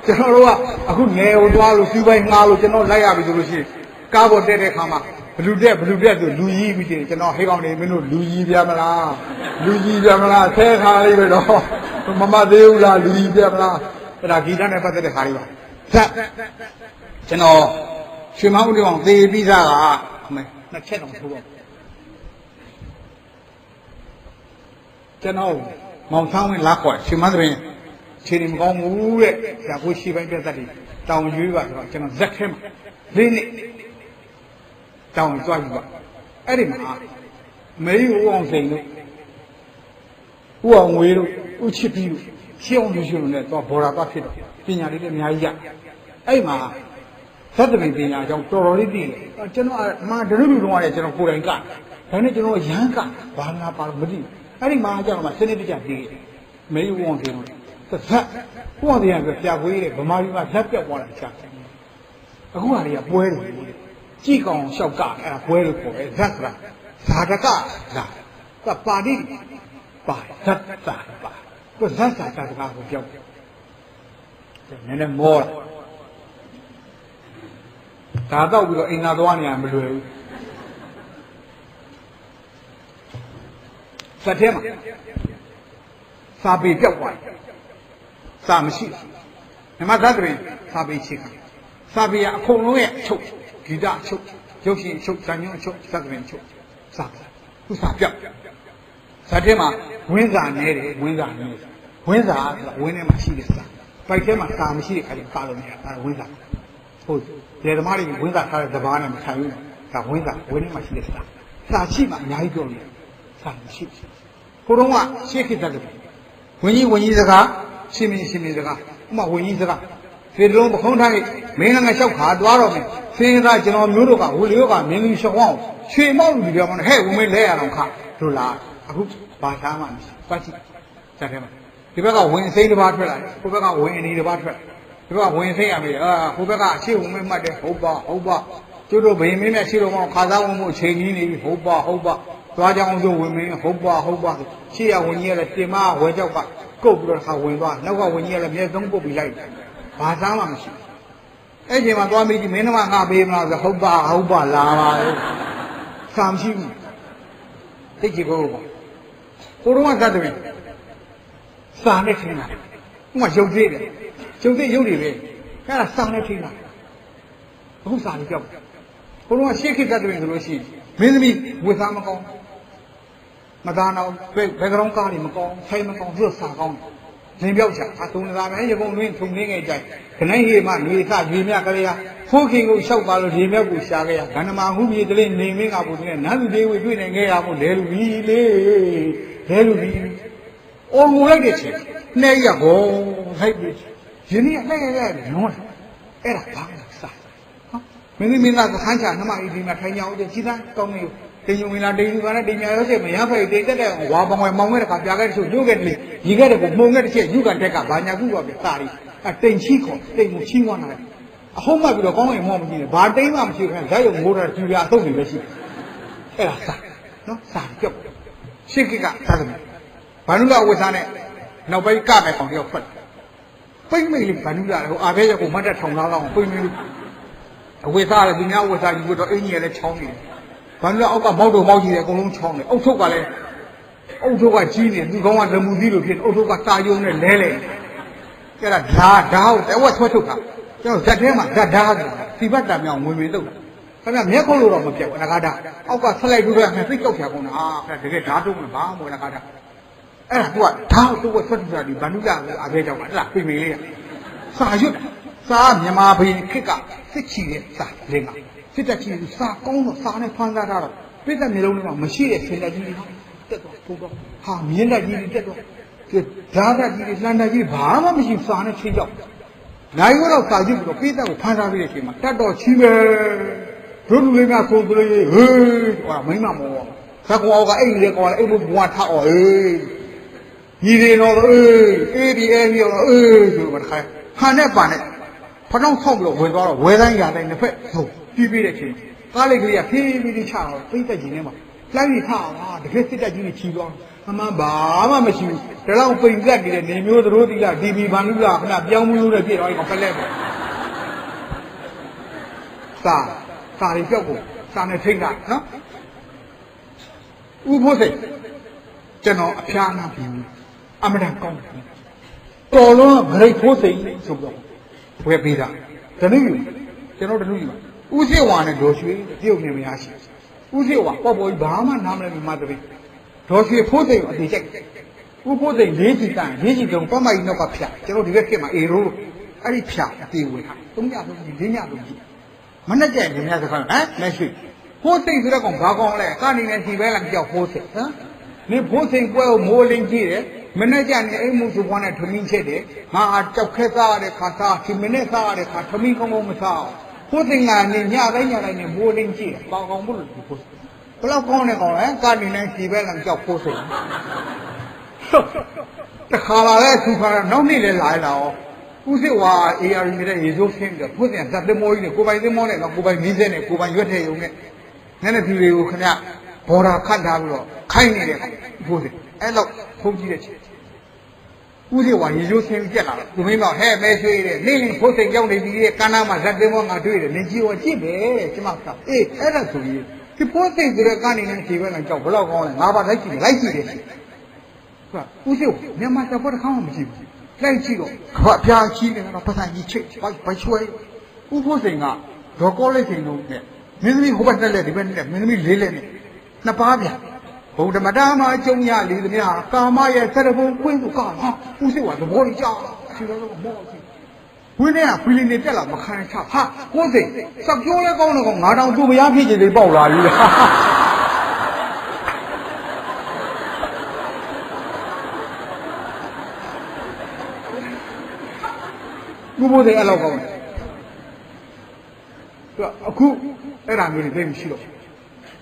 ကျွန်တော်တို့ကအခုငယ်ဟိုသွားလို့စီးပိုင်းငှားလို့ကျွန်တော်လိုက်ရပြီဆိုလို့ရှိရင်ကားပေါ်တက်တဲ့ခါမှာဘလူတက်ဆိုလူကြီးပြီးတင်ကျွန်တော်ဟေးကောင်နေမင်းတို့လူကြီးပြမလားဆဲခါလေးပဲတော့မမသေးဘူးလားလူကြီးပြမလားအဲ့ဒါဂီတနဲ့ပတ်သက်တဲ့ခါလေးပါဆက်ကျွန်တော်ရွှေမောင်းဦးတော်သေပြီးသားကအမေနှစ်ချက်တော့ထိုးပါကျွန်တော်မောင်ဆောင်ဝင်လာခေါ်ရွှေမောင်းတဲ့ခြေနေမကောင်းဘူးတဲ့ဒါကိုရှေ့ပိုင်းပြတ်တတ်တယ်တောင်ရွေးပါဆိုတော့ကျွန်တော်ဇက်ထဲမှာ၄နှစ်တောင်ကြွားယူပါအဲ့ဒီမှာမေးဦးအောင်စိန်တို့ဦးအောင်ငွေတို့ဦးချစ်ပြီးတို့ရှင်းအောင်လို့နဲ့တော့ဘော်ရာပတ်ဖြစ်တော့ပညာလေးလည်းအများကြီးရအဲ့မှာသတ္တပင်ပညာကြောင့်တော်တော်လေးသိတယ်ကျွန်တော်အမှားဒရုလူလုံးရတယ်ကျွန်တော်ကိုယ်တိုင်ကဒါနဲ့ကျွန်တော်ရမ်းကဘာလာပါလို့မသိအဲ့ဒီမှာကျတော့မှစနစ်တကျသိတယ်မေးဦးအောင်စိန်တို့သက်ဘုရားတရားကပြပွေးတဲ့ဗမာပြည်မှာလက်ပြောက်သွားတာချာအခုဟာတွေကပွဲတယ်ကြည့်ကောင်လျှောက်ကအဲ့ဒါပွဲလို့ခေါ်တယ်ဇက်ဆိုတာဇာတကလားကပါဠိ ပါဇတ်စာပါကိုဇတ်စာကတကားကိုပြောက်နည်းနည်းမောဒါတော့ပြီးတော့အိမ်သာသွားနေရမလွယ်ဘူးစက်ထဲမှာစာပေပြောက်သွားတယ်စာမရှိဓမ္မသတ်တွင်စာပေချိတ်စာပေကအကုန်လုံးရဲ့အချုပ်ဂီတအချုပ်ရုပ်ရှင်အချုပ်ဇာညွှန်းအချုပ်သတ်တွင်အချုပ်စာသူစာပြောက်စာထဲမှာဝင်းစာနဲတယ်ဝင်းစာနဲဝင်းစာဆိုတာဝင်းထဲမှာရှိတဲ့စာပိုက်ထဲမှာစာမရှိတဲ့ခါကျစာလို့မရဒါဝင်းစာဟုတ်တယ်ဓမ္မတွေဝင်းစာထားတဲ့သဘာဝနဲ့မဆိုင်ဘူးဒါဝင်းစာဝင်းထဲမှာရှိတဲ့စာရှိမှအများကြီးပြောလို့စာမရှိကိုတော့ကရှေ့ခေတ်သက်ဝင်းကြီးစကားရှင်းမင်းစကားဥမာဝင်းကြီးစကားဖေတလုံးပခုံးထားမင်းလည်းငါလျှောက်ခါသွားတော့မယ်စင်းသားကျွန်တော်မျိုးတို့ကဝလျောကမင်းကြီးလျှောက်အောင်ရွှေမောက်လူပြောမှဟဲ့ဝမင်းလဲရအောင်ခတို့လားအခုဘာသာမှမရှိပတ်ကြည့်စက်ထဲမှာဒီဘက်ကဝင်အစိမ်းတစ်ပါးထွက်လာတယ်ဟိုဘက်ကဝင်အနီတစ်ပါးထွက်ဒီဘက်ကဝင်စိမ်းရမယ်ဟိုဘက်ကအရှိဝမင်းမှတ်တယ်ဟုတ်ပါကျတို့ဘယင်မင်းမြတ်ရှိတော်မှာခါသားဝင်မှုအချိန်ကြီးနေပြီဟုတ်ပါသွားကြအောင်ဆိုဝင်မင်းဟုတ်ပါရှေ့ရဝင်ကြီးကလည်းတင်မဝဲကြောက်ကကုတ်ပြီးတော့ခါဝင်သွားနောက်ကဝင်ကြီးကလည်းမျက်သုံးပုတ်ပြီးလိုက်ဘာသားမှမရှိအဲ့ချိန်မှာသွားမိကြီးမင်းတို့ကငါပေးမလားဆိုဟုတ်ပါလာပါလေစာမရှိဘူးသိကြည့်ကိုတော့ကသတ်တယ်စာနဲ့ထင်းတာဥမာရုပ်သေးတယ်ရုပ်တွေပဲအဲ့ဒါစာနဲ့ထင်းတာအခုစာကြီးပြောက်ကိုတော့ရှေ့ခေတ်သတ်တယ်ဆိုလို့ရှိရင်မင်းသမီးဝေစားမကောင်းမသားနောက်ဘယ်ကောင်ကားတွေမကောင်းဆိုင်မကောင်းသူ့စာကောင်းလင်းပြောက်ချာသုံးလာမယ်ရေကုန်တွင်းထုံနေငယ်ကြိုက်ခနိုင်ဟေမနေစရေမြကလေးဟာဖိုးခင်ကိုလျှောက်ပါလို့ရေမြကိုရှာခဲ့ရဂန္ဓမာဟုမြေတလေးနေမင်းကပုံနဲ့နတ်လူသေးဝေတွေ့နိုင်ခဲ့ရမို့လဲလူကြီးအော်ငိုလိုက်တဲ့ချင်းနှဲရဘောလိုက်ပြီယင်းကလိုက်ရတယ်နော်အဲ့ဒါဘာလဲစာမင်းသားသခန်းချာနှမအီဒီမှာထိုင်ကြအောင်ကြည်သားကောင်းနေတင်ယုံဝင်လာတင်ယူကလည်းတင်ညာရောချက်မရဖိုက်တင်တက်တဲ့ဝါပငွယ်မောင်ခဲ့တဲ့ခါပြားခဲ့တဲ့ဆိုညို့ခဲ့တယ်ရီခဲ့တဲ့ကိုမှုံခဲ့တဲ့ချက်ယူကန်တက်ကဘာညာခုတော့ပြစာရီတိမ်ချီခေါ်တိမ်မှုချီးဝါနာတယ်အဟုတ်မှတ်ပြီးတော့ကောင်းရင်မောမရှိနဲ့ဘာတိမ်မှမရှိဘူးခင်ဗျာဇက်ရုံမိုးတာကျူရအထုတ်နေပဲရှိအဲ့ဒါစာနော်စာပြုတ်ရှစ်ကသာသမီဘာနုလဝိသနဲ့နောက်ပိုင်းကမယ်ကောင်တယောက်ဖတ်ပိမ့်မိတ်လေးဘာနုလဟိုအာဘဲရက်ကိုမတ်တက်ထောင်လာတော့ပိမ့်မိတ်အဝိသလည်းဒီများဝိသကြီးကတော့အင်းကြီးလည်းချောင်းနေတယ်ဘာလို့အောက်ကမောက်တော့မောက်ကြီးတယ်အကုန်လုံးချောင်းတယ်အုတ်ထုတ်ကလည်းအုတ်ထုတ်ကကြီးနေသူကောင်းကလက်မှုသီးလိုဖြစ်နေအုတ်ထုတ်ကစာယုံနဲ့လဲလဲအဲ့ဒါဓာတ်ကိုတဝက်ဆွဲထုတ်တာကျွန်တော်ဇက်ထဲမှာဇက်ဓာတ်ဆိုတာဒီဘတ်တာမြောင်ဝင်တုတ်တာခင်ဗျမျက်ခုံးလို့တော့မပြတ်ဘူးငါကဓာတ်အောက်ကဆက်လိုက်လို့တော့သိကြောက်ဖြာကုန်တာခင်ဗျတကယ်ဓာတ်တုံးမဘာမှမငါကဓာတ်အဲ့ဒါကဓာတ်တဝက်ဆွဲထုတ်တာဒီဘာနုကအဘဲကြောင့်လားပြိမိလေးကစာရွတ်စာမြန်မာဘရင်ခက်ကစစ်ချီတဲ့စာလင်းကစစ်တက်ကြီးစာကောင်းတော့စာနဲ့ဖန်သားထားတော့ပြည့်တဲ့မျိုးလုံးတွေမှာမရှိတဲ့ဆင်လက်ကြီးတွေတက်တော့ထိုးတော့ဟာမြင်းလက်ကြီးတွေတက်တော့ဓာတ်တက်ကြီးတွေလှန်တက်ကြီးဘာမှမရှိစာနဲ့ချင်းကြောက်နိုင်တော့စာကြည့်ပြီးတော့ပြည့်တဲ့ကိုဖန်သားပြီးတဲ့အချိန်မှာတက်တော့ချီးပဲတို့လူလေးများဆိုကလေးဟေးဟောမိမမောဇက်ကောင်ကအဲ့ဒီလေကောင်အဲ့လိုဘွားထားအောင်ဟေးညီတွေတော့အေးဒီရောဆိုတော့ခါဟာနဲ့ပါနဲ့ဖနှောင်းဆောက်ပြီးတော့ဝင်သွားတော့ဝဲတိုင်းရတိုင်းတစ်ဖက်ဟုတ်ပြီးပြီးတဲ့အချိန်ကားလေးကလေးကဖြည်းဖြည်းချတော့ပြိတက်ကြီးနဲ့မှလိုက်ပြီးထားပါတကယ်စစ်တက်ကြီးတွေချီသွားအမှန်ဘာမှမရှိဘူးဒါတော့ပိန်ကတ်နေတဲ့နေမျိုးတို့တီးလာဒီဘီဘာနုလာခဏပြောင်းမှုလို့ပြည့်တော့အဲ့ကောင်ပလက်ပဲစာရီပြောက်ကိုစာနဲ့ထိတ်တာနော်ဥဖို့စိတ်ကျွန်တော်အဖျားနာပြီအမတန်ကောင်းတယ်တော်လုံးဂရိတ်ဖို့စိတ်ဆိုတော့ဘွယ်ပေးတာတနည်းကျွန်တော်တနည်းဥစိဝါနဲ့ဒေါ်ရွှေပြုတ်နေမရရှိဥစိဝါပေါ့ပေါ့ကြီးဘာမှနားမလဲမြမတပည့်ဒေါ်ရွှေဖို့စိတ်ကိုအတေချက်ဥဖို့စိတ်လေးချီတန်လေးချီတုံပတ်မကြီးနောက်ကဖြတ်ကျွန်တော်ဒီဘက်ဖြစ်မှာအေရိုးအဲ့ဒီဖြတ်အတေဝင်သုံးညသုံးကြီးလေးညသုံးကြီးမနဲ့ကြဲနေများစကားလက်ရှိဖို့စိတ်ဆိုတော့ကောင်ဘာကောင်လဲကနေနေစီပဲလားကြောက်ဖို့စိတ်ဟမ်နေဖို့စိတ်ပွဲကိုမိုးလင်းကြည့်တယ်မနဲ့ကြနေအိမ်မှုစုပွားနဲ့ထမင်းချက်တယ်ငါကြောက်ခဲစားရတဲ့ခါစားဒီမနဲ့စားရတဲ့ခါထမင်းကောင်းကောင်းမစားဖို့စိတ်ကနေညတိုင်းနဲ့မိုးလင်းကြည့်ပေါကောင်ဘူးလို့ဒီဖို့ဘလောက်ကောင်းနေကောင်လဲကနေနေစီပဲလားကြောက်ဖို့စိတ်တခါလာလဲသူခါနောက်နေ့လဲလာရတာဥစစ်ဝါ AR နေတဲ့ရေစိုးခင်းပြီးတော့ဖို့စိတ်ဇတ်သမောကြီးနဲ့ကိုပိုင်သမောနဲ့တော့ကိုပိုင်မီးစဲနဲ့ကိုပိုင်ရွက်ထဲုံနဲ့နည်းနည်းဖြူတွေကိုခင်ဗျ ဘော်ဒါခတ်ထားပြီးတော့ခိုင်းနေတဲ့ဘိုးစိအဲ့တော့ဖုန်းကြည့်တဲ့ချင်းဦးစီဝါရေရိုးဆင်းပြက်လာတော့သူမင်းတော့ဟဲ့မဲရွှေတဲ့နေဘိုးစိရောက်နေပြီကန်းနာမှာဇက်တင်းမောငါတွေ့တယ်နေကြီးဝကြည့်ပဲကျမကအေးအဲ့ဒါဆိုရင်ဒီဘိုးစိဆိုတဲ့ကနေနေခြေပဲနဲ့ကြောက်ဘလောက်ကောင်းလဲငါပါလိုက်ကြည့်တယ်ဟုတ်ဦးစီမြန်မာတပ်ဖွဲ့တစ်ခါမှမကြည့်ဘူးလိုက်ကြည့်တော့ခါပြားကြီးနေတော့ပတ်စံကြီးချိတ်ပိုက်ချွဲဦးဖို့စိန်ကဒေါ်ကောလိပ်စိန်တို့နဲ့မင်းသမီးဟိုဘက်တက်လက်ဒီဘက်တက်မင်းသမီးလေးလက်နဲ့နှစ်ပါးဗျဗုဒ္ဓမတာမှာအကျုံးရလေသမီးဟာကာမရဲ့ဆက်တဘုံကွင်းကိုကဟာဦးစိတ်ကသဘောကြီးကြောက်ရှိတော့မော့ကြီးဝင်းထဲကဖီလီနေတက်လာမခံချဟာကိုစိတ်စက်ပြောလဲကောင်းတော့9000သူ့မရဖြစ်ချင်တွေပေါက်လာပြီဘုဘိုးတွေအဲ့လောက်ကောင်းတယ်အခုအဲ့ဒါမျိုးတွေသိမရှိတော့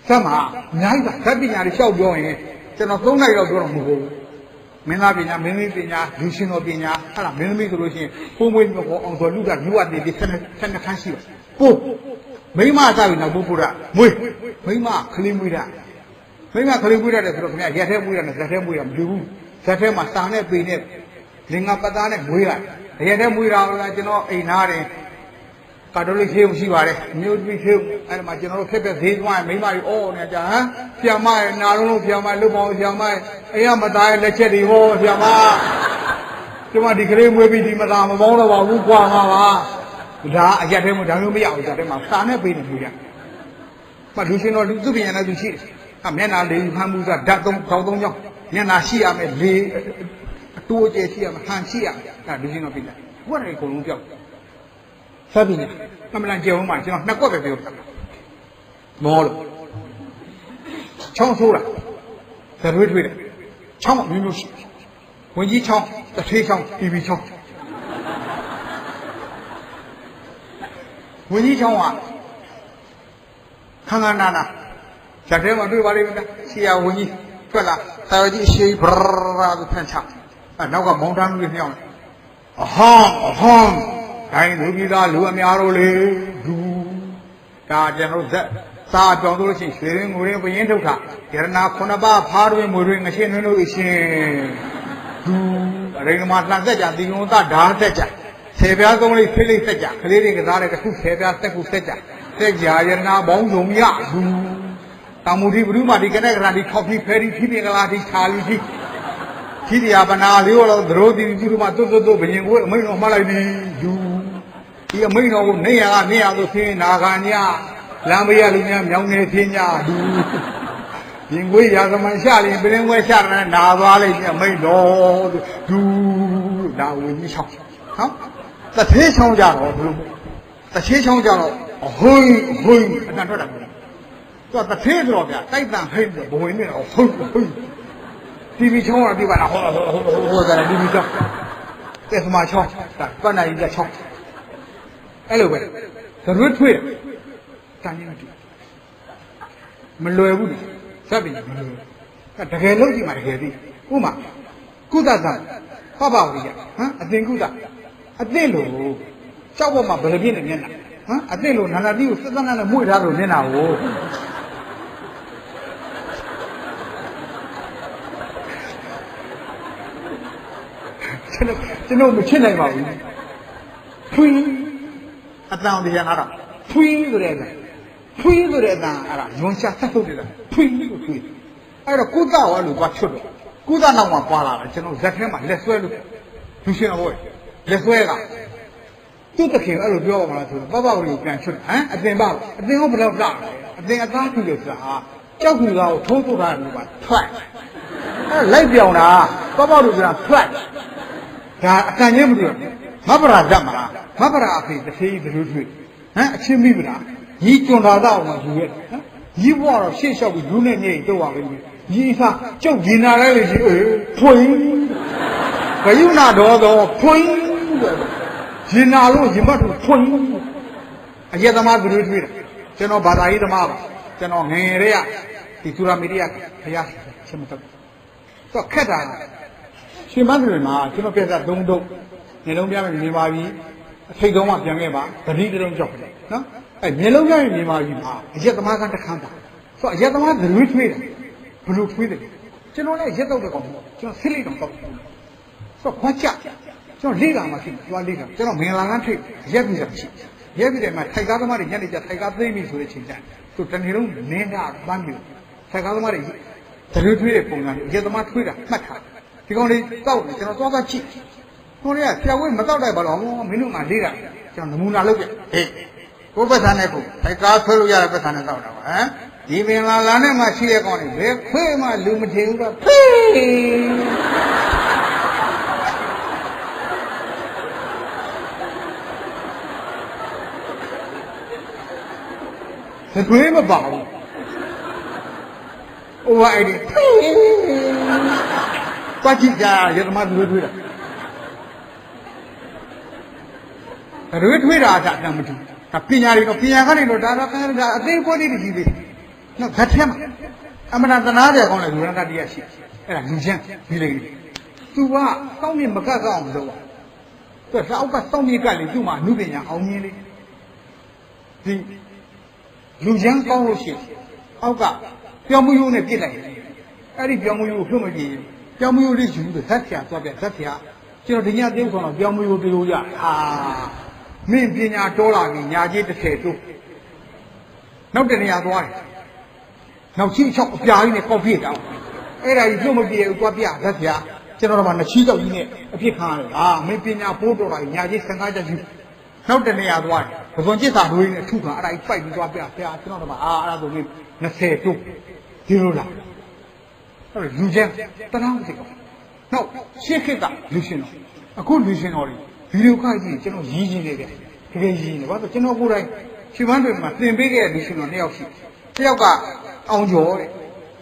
ဆက်မှာအများကြီးကဓာတ်ပညာတွေလျှောက်ပြောရင်ကျွန်တော်3နိုင်တော့ပြောတော့မဟုတ်ဘူးမင်းသားပညာမင်းသမီးပညာလူရှင်တော်ပညာဟာလားမင်းသမီးဆိုလို့ရှိရင်ပုံမွေးမပေါ်အောင်ဆိုလူကလူဝတ်နေပြီး12ခန်းရှိတယ်ပို့မိမသားပြီးနောက်ပို့ပို့တာမွေးမိမခလေးမွေးတာမိမခလေးမွေးတယ်ဆိုတော့ခင်ဗျာရက်ထဲမွေးတာနဲ့ဇက်ထဲမွေးတာမတူဘူးဇက်ထဲမှာစာနဲ့ပေနဲ့လင်္ကာပသားနဲ့မွေးတာရက်ထဲမွေးတာကကျွန်တော်အိမ်သားတယ်ကာတိုလစ်သေးမရှိပါနဲ့မြို့ပြည်သေးအဲ့မှာကျွန်တော်တို့ခက်တဲ့ဈေးသွားမိမကြီးအော်နေကြဟမ်ဆရာမရဲ့နာလုံးလုံးဆရာမလွတ်ပေါင်းဆရာမရဲ့အိမ်ကမသားရဲ့လက်ချက်တွေဟောဆရာမကျွန်မဒီကလေးမွေးပြီးဒီမသားမပေါင်းတော့ပါဘူးကွာငါပါဒါအရက်ထဲမှာဒါမျိုးမရဘူးဒါထဲမှာစာနဲ့ပေးနေပြီဗျမလူရှင်တော်လူသူပညာနဲ့သူရှိတယ်မျက်နာလေးဖမ်းမှုကဓာတ်3ခေါင်း3ကြောင်းမျက်နာရှိရမယ်လေအတိုးကျရှိရမယ်ဟန်ရှိရမယ်ဒါလူရှင်တော်ပြတယ်ဘုရားတွေအကုန်လုံးပြောက်ဆက်ပြီးနေအမှန်တန်ကြုံမှကျွန်တော်နှစ်ကွက်ပဲပြောမောလို့ချောင်းဆိုးတာသရွေးထွေးတယ်ချောင်းမျိုးမျိုးရှိဝင်ကြီးချောင်းတထေးချောင်းပြည်ပြည်ချောင်းဝင်ကြီးချောင်းကခန်းခန်းနာနာဇက်ထဲမှာတွေ့ပါလိမ့်မယ်ဆရာဝင်ကြီးထွက်လာတာဝကြီးအရှိဘရာကိုဖန်ချနောက်ကမောင်တန်းကြီးနှစ်ယောက်အဟောင်းတိုင်းလူကြီးသားလူအများတို့လေဒူဒါကျွန်တော်စာပြောင်းလို့ရှိရင်ရွှေရင်းငွေရင်းပရင်ထုတ်တာယရနာ9ပါးဖားတွင်မွေတွင်ငရှင်းနှွှဲလို့အရှင်ဒူရိန်မှာလှန်သက်ကြတီကုံသဓာတ်သက်ကြဆယ်ပြားသုံးလေးဖိလိသက်ကြကလေးတွေကစားတဲ့တစ်ခုဆယ်ပြားသက်ခုသက်ကြသက်ကြယရနာပေါင်းစုံရဒူတာမူတိဘုရုမာဒီကနေ့ကရာဒီခေါ်ပြီးဖယ်ဒီဖြီးပင်ကလာဒီခြာလီကြီးခီးတရားပနာလေးတော့သရိုးတီတီတို့မှတွတ်ဘယင်ကိုအမိန်တော်မှလိုက်ပြီဒူဒီအမိန်တော်ကိုနေရကနေရလို့ဆင်းနာခံညလမ်းမရလူများမြောင်းနေချင်းညဒူရင်ကိုရာသမန်ရှာရင်ပြင်းဝဲရှာတယ်နာသွားလိုက်အမိန်တော်ဒူဒါဝင်ကြီးချောင်းနော်တသေးချောင်းကြတော့ဘလို့တသေးချောင်းကြတော့ဟိုးအတန်ထွက်တာသူကတသေးဆိုတော့ဗျတိုက်တန်ဟိတ်ဘဝင်နေတော့ဟိုးတီဗီချောင်းကပြပါလားဟောကတီဗီချောင်းတဲ့စမချောင်းဒါပတ်နိုင်ရချောင်းအဲ့လိုပဲသရွတ်ထွေးတန်ရင်မလွယ်ဘူးစပ်ပြီမလွယ်တကယ်လို့ကြည့်မှာတကယ်သိဥမာကုသသာဖပဝိရဟမ်အသင်ကုသအသင်လို့ကြောက်ပေါ်မှာဘယ်လိုဖြစ်နေမျက်နှာဟမ်အသင်လို့နာနာတိကိုစက်စက်နဲ့မွေ့ထားလို့မျက်နှာကိုကျွန်တော်မချစ်နိုင်ပါဘူးဖွင်းအတန်တရားနာတော့ဖွင်းဆိုတဲ့အတန်ဖွင်းဆိုတဲ့အတန်အဲ့ဒါယွန်ရှာဆက်ထုတ်တယ်ဖွင်းလို့ဖွင်းအဲ့တော့ကုသဝါလို့ကချွတ်တော့ကုသနောက်မှာပွာလာတယ်ကျွန်တော်ဇက်ထဲမှာလက်ဆွဲလို့လူရှင်တော်လက်ဆွဲကသူ့တခင်အဲ့လိုပြောပါမလားဆိုတော့ပပဝရီကိုပြန်ချွတ်ဟမ်အတင်ပါအတင်ဟောဘယ်တော့လာအတင်အသားထူလို့ဆိုတာကြောက်ခူသားကိုထုံးထုတ်တာလို့ပါထွက်အဲ့လိုက်ပြောင်တာပပဝရီဆိုတာထွက်ဒါအတန်ချင်းမလို့မပရာဓတ်မှာမပရာအဖေတစ်သေးဘယ်လိုတွေ့ဟမ်အချင်းမိပလားညီကျွန်းတော်တော့မှယူရဲ့ဟမ်ညီဘွားတော့ရှေ့လျှောက်ပြီးလူနဲ့ညိတ်တော့ပါပဲညီအစားကျုပ်ရင်နာလဲလေကြီးဖွင်းဘယုနာတော်ဖွင်းရင်နာလို့ရင်မတ်ဖွင်းအရက်သမားဘယ်လိုတွေ့လဲကျွန်တော်ဘာသာရေးသမားပါကျွန်တော်ငယ်ငယ်လေးကဒီသူရမီဒီယာဖျားချက်မတော့တော့ခက်တာရှင်မန်းတွေမှာကျွန်တော်ပြဿနာ3တုပ်နေလုံးပြမယ်နေပါပြီအထိတ်တုံးမှပြန်ခဲ့ပါဂတိတုံးကြောက်တယ်နော်အဲနေလုံးပြမယ်နေပါပြီမှာအရက်သမားကတစ်ခန်းပါ ဆိုရက်သမားသရွေးထွေးတယ်ဘလို့ထွေးတယ်ကျွန်တော်လည်းရက်တော့တဲ့ကောင်ကျွန်တော်ဆစ်လိုက်တော့ဆိုခွာချကျွန်တော်လေးကမှရှိကျွားလေးကကျွန်တော်မင်္ဂလာကန်းထိပ်ရက်ပြီးတယ်ရှိရက်ပြီးတယ်မှာထိုက်ကားသမားတွေညနေကျထိုက်ကားသိမ့်ပြီဆိုတဲ့ချိန်ကျသူတနေ့လုံးနင်းတာပန်းပြီးထိုက်ကားသမားတွေသရွေးထွေးတဲ့ပုံစံရက်သမားထွေးတာမှတ်ထားဒီကောင်လေးတောက်တယ်ကျွန်တော်သွားကြည့်ခေါင်းလေးကဆရာဝဲမတောက်တိုက်ပါတော့မင်းတို့မှလေးတာကျွန်တော်နမူနာလုပ်ပြဟေးကိုယ်ပတ်သားနဲ့ကိုထိုက်ကားဆွဲလို့ရတဲ့ပတ်သားနဲ့တောက်တာပါဟမ်ဒီမင်္ဂလာနဲ့မှရှိတဲ့ကောင်လေးဘယ်ခွေးမှလူမထင်ဘူးကဖေးခွေးမပါဘူးဟိုကအဲ့ဒီပတ်ကြည့်ကြရသမားတွေထွေးတာတွေထွေးတာအတာမတူဒါပညာတွေတော့ပညာကနေတော့ဒါတော့အသေးပွဲလေးတွေကြီးသေးနော်ဓာတ်ထဲမှာအမှန်တနာတယ်ကောင်းတယ်လူရန်တတရားရှိအဲ့ဒါလူချင်းဒီလေသူကတောင်းမြင်မကတ်အောင်မလုပ်ဘူးသူကအောက်ကတောင်းမြင်ကတ်လေသူ့မှာအမှုပညာအောင်မြင်လေဒီလူချင်းကောင်းလို့ရှိအောက်ကပြောင်းမှုရိုးနဲ့ပြစ်လိုက်အဲ့ဒီပြောင်းမှုရိုးကိုဖြုတ်မကြည့်ပြောင်းမှုရိုးလေးယူပြီးဓာတ်ဖြာသွားပြဓာတ်ဖြာကျွန်တော်ဒီညပြုံးဆောင်တော့ပြောင်းမှုရိုးတလို့ရဟာမင်းပညာတော်လာပြီညာကြီးတစ်ထည်တိုးနောက်တနေရာသွားတယ်နောက်ချီချောက်အပြာကြီးနဲ့ကောက်ပြစ်တောင်းအဲ့ဒါကြီးပြုံးမပြေဘူးသွားပြဓာတ်ဖြာကျွန်တော်တို့ကနှချီးတော့ကြီးနဲ့အဖြစ်ခံရတယ်ဟာမင်းပညာပိုးတော်လာပြီညာကြီး15ချက်ယူနောက်တနေရာသွားတယ်ပဇွန်ကျစ်စာတွေနဲ့ထုခံအဲ့ဒါကြီးပိုက်ပြီးသွားပြဆရာကျွန်တော်တို့ကအဲ့ဒါဆိုရင်20တိုးဒီလိုလားအဲ့လူချင်းတနာမှုစိတ်ကောနောက်ရှင်းခက်ကလူရှင်တော်အခုလူရှင်တော်တွေဗီဒီယိုခိုက်ကြည့်ကျွန်တော်ရည်နေတယ်ဗျတကယ်ရည်နေဘာလို့ကျွန်တော်ကိုယ်တိုင်ခြေပန်းတွေမှာသင်ပေးခဲ့တဲ့လူရှင်တော်2ယောက်ရှိတစ်ယောက်ကအောင်ကျော်တဲ့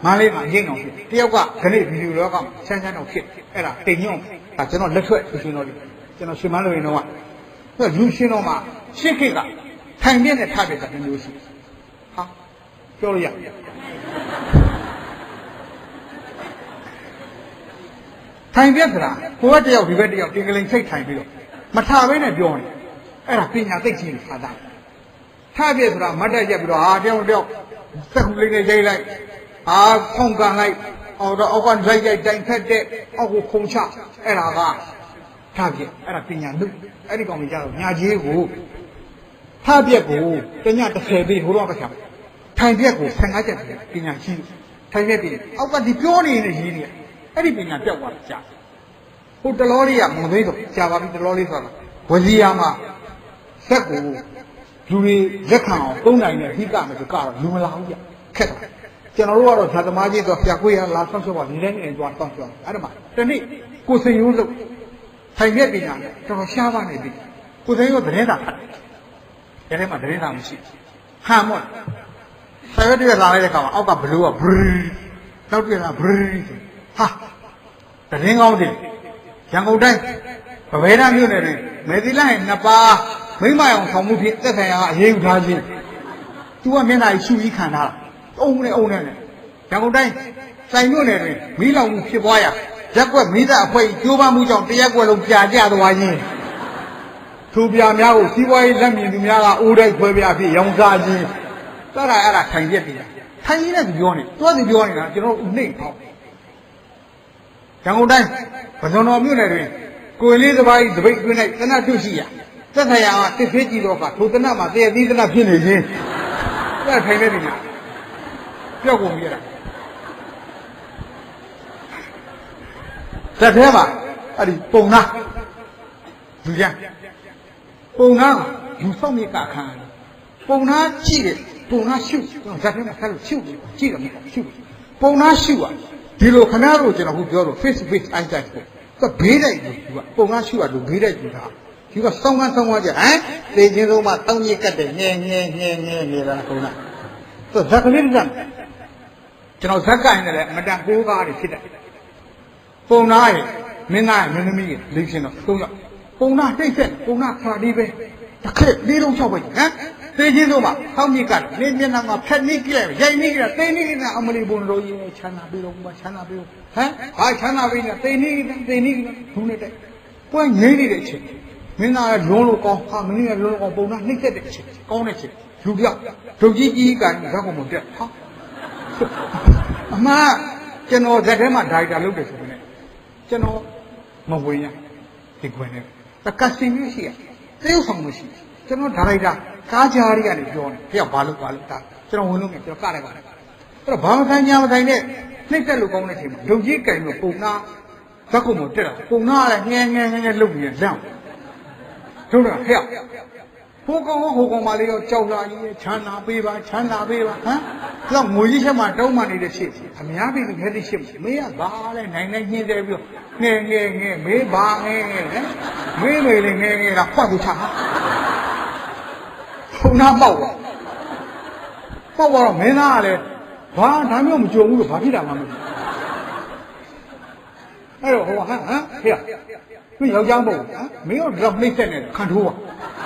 မန်းလေးမှာရင်းအောင်ဖြစ်တယောက်ကခဏဗီဒီယိုလောကမှာချမ်းချမ်းတော့ဖြစ်အဲ့ဒါတိမ်ညွန့်ဒါကျွန်တော်လက်ထွက်လူရှင်တော်တွေကျွန်တော်ခြေပန်းတွေတော့ကလူရှင်တော်မှာရှင်းခက်ကထိုင်ပြတဲ့ထားပြတဲ့မျိုးရှိဟာပြောလို့ရထိုင်ပြက်သလားဟိုဘက်တယောက်ဒီဘက်တယောက်တင်ကလေးစိတ်ထိုင်ပြီးတော့မထဘဲနဲ့ပြောနေအဲ့ဒါပညာသိကြီးခါတာထားပြက်ဆိုတာမတ်တက်ရက်ပြီးတော့ဟာတယောက်တယောက်စက်ကူလေးနဲ့ရိုက်လိုက်ဟာခုံကန်လိုက်အော်တော့အောက်ကလိုက်ရိုက်တိုင်ဖက်တဲ့အောက်ကိုခုံချအဲ့ဒါကထားပြက်အဲ့ဒါပညာလူအဲ့ဒီကောင်ကြီးကြတော့ညာကြီးကိုထားပြက်ကိုတည30ပေးဟိုတော့ပတ်ချာထိုင်ပြက်ကို15ချက်ပညာရှိထိုင်ပြက်ပြီးအောက်ကဒီပြောနေတဲ့ရင်းနေအဲ့ဒီပညာပြောက်သွားကြဟိုတလောလေးကမသိတော့ကြာပါပြီတလောလေးဆိုတော့ဝစီယာမှာဇက်ကိုလူတွေလက်ခံအောင်သုံးနိုင်တဲ့ဟိကမယ်ဆိုကတော့လူမလာဘူးကြခက်တယ်ကျွန်တော်တို့ကတော့ဇာသမားကြီးဆိုပြကွေးရလာဆောက်ရှော့ပါနေနေသွားဆောက်ရှော့အဲ့ဒါမှတနေ့ကိုစိန်ရိုးလို့ထိုင်ပြက်ပညာနဲ့တော်တော်ရှားပါနေပြီကိုစိန်ရိုးသတင်းစာဖတ်တယ်အဲ့ဒီမှာသတင်းစာမရှိဟမ်မော့ဆယ်ရက်လာလိုက်တဲ့ခါမှာအောက်ကဘလူးကဘရင်းနောက်ပြတာဘရင်းဟာတရင်ကောင်းတယ်ရန်ကုန်တိုင်းဗဗေဒမြို့နယ်တွင်မေသီလိုက်2ပါးမိမအောင်ဆောင်မှုဖြင့်သက်ဆိုင်ရာအရေးယူထားခြင်းသူကမျက်နှာကြီးရှူပြီးခံထားတာအုံနဲ့ရန်ကုန်တိုင်းစိုင်မြို့နယ်တွင်မီးလောင်မှုဖြစ်ပွားရာရက်ွက်မိသားအဖွဲ့ကျိုးပန်းမှုကြောင့်တရက်ွက်လုံးပြာကျသွားခြင်းသူပြာများကိုစီးပွားရေးလက်မြင်သူများကအိုးတိုက်ခွဲပြာဖြစ်ရောင်းစားခြင်းအဲ့ဒါထိုင်ပြက်ပြီထိုင်ရင်းနဲ့ပြောနေတွားစီပြောနေတာကျွန်တော်ဦးနှိမ့်အောင်ရန်ကုန်တိုင်းဗဇွန်တော်မြို့နယ်တွင်ကိုယ်လေးတစ်ပိုင်းတပိတ်တွင်း၌တနတ်တွေ့ရှိရာသက်ဆိုင်ရာကတစ်ဖေးကြည့်တော့ကထိုတနတ်မှာတည့်သီးတနတ်ဖြစ်နေခြင်းအဲ့ထိုင်နေတယ်ညာပြောက်ကုန်ပြီလားသက်သေးမှာအဲ့ဒီပုံနာလူရပုံနာလူဆောင်မြေကခံပုံနာကြည့်တယ်ပုံနာရှုဇက်ထဲမှာဆက်လို့ရှုကြည့်တယ်မဟုတ်ရှုပုံနာရှုอ่ะဒီလိုခဏတော့ကျွန်တော်ခုပြောတော့ face to face eye touch ကိုသူဘေးတိုက်လို့သူကပုံနာရှုရလို့ဘေးတိုက်ကြည့်တာဒီကစောင်းကန်းကြဟမ်သိချင်းဆုံးမှတောင်းကြီးကတ်တယ်ငဲနေတာပုံနာသူဇက်ကလေးကကျွန်တော်ဇက်ကရင်လည်းမတန်ကိုးကားတွေဖြစ်တယ်ပုံနာရဲ့မင်းသားရဲ့မင်းသမီးရဲ့လိမ့်ရှင်တော့သုံးယောက်ပုံနာတိတ်ဆက်ပုံနာခါဒီပဲတစ်ခက်လေးလုံး6ပဲဟမ်သိချင်းဆုံးမှတောင်းကြီးကတ်နေမျက်နှာမှာဖက်နေကြည့်ရိုက်နေကြသိနေကြအမလီဘုံလိုကြီးချမ်းသာပြီးတော့ချမ်းသာပြီးဟမ်ဟာချမ်းသာပြီးနေသိနေဘူးနေတဲ့ပွင့်ငိမ့်နေတဲ့အချိန်မင်းသားလုံးလို့ကောင်းဟာမင်းကလုံးလို့ကောင်းပုံနာနှိမ့်သက်တဲ့အချိန်ကောင်းတဲ့အချိန်လူပြောက်ဒုတ်ကြီးကန်ဇက်ကုန်မတက်ဟာ အမှန်ကျွန်တော်ဇက်ထဲမှာဒါရိုက်တာလုပ်တယ်ဆိုရင်ကျွန်တော်မဝင်ရဒီခွင်နဲ့တကစီမျိုးရှိရတရုပ်ဆောင်မရှိကျွန်တော်ဒါရိုက်တာကားကြားတွေကနေပြောနေဖျက်ဘာလို့ဒါကျွန်တော်ဝင်လို့ကျွန်တော်ကလိုက်ပါတယ်အဲ့တော့ဘာမဆိုင်ညာမဆိုင်နဲ့နှိမ့်သက်လို့ကောင်းတဲ့အချိန်မှာလုံကြီးကင်လို့ပုံနာဇက်ကုံမတက်တာပုံနာလည်းငဲလုတ်ပြီးလန့်တို့တော့ဖျက်ဟိုကောင်မလေးရောကြောက်လာကြီးချမ်းသာပေးပါဟမ်တော့ငွေကြီးချက်မှတောင်းမှနေတဲ့ရှေ့အများပြည်သူငဲတိရှေ့မင်းကဘာလဲနိုင်ညှင်းတယ်ပြီးငဲမေးပါငဲမေးလေငဲကဖွက်သူချဖုန်းနာပေါက်တော့မင်းသားကလည်းဘာဒါမျိုးမကြုံဘူးလို့ဘာဖြစ်တာမှမသိအဲ့တော့ဟိုဟမ်ဖေမင်းယောက်ျားမဟုတ်မင်းတို့တော့နှိမ့်ဆက်နေခံထိုးပါ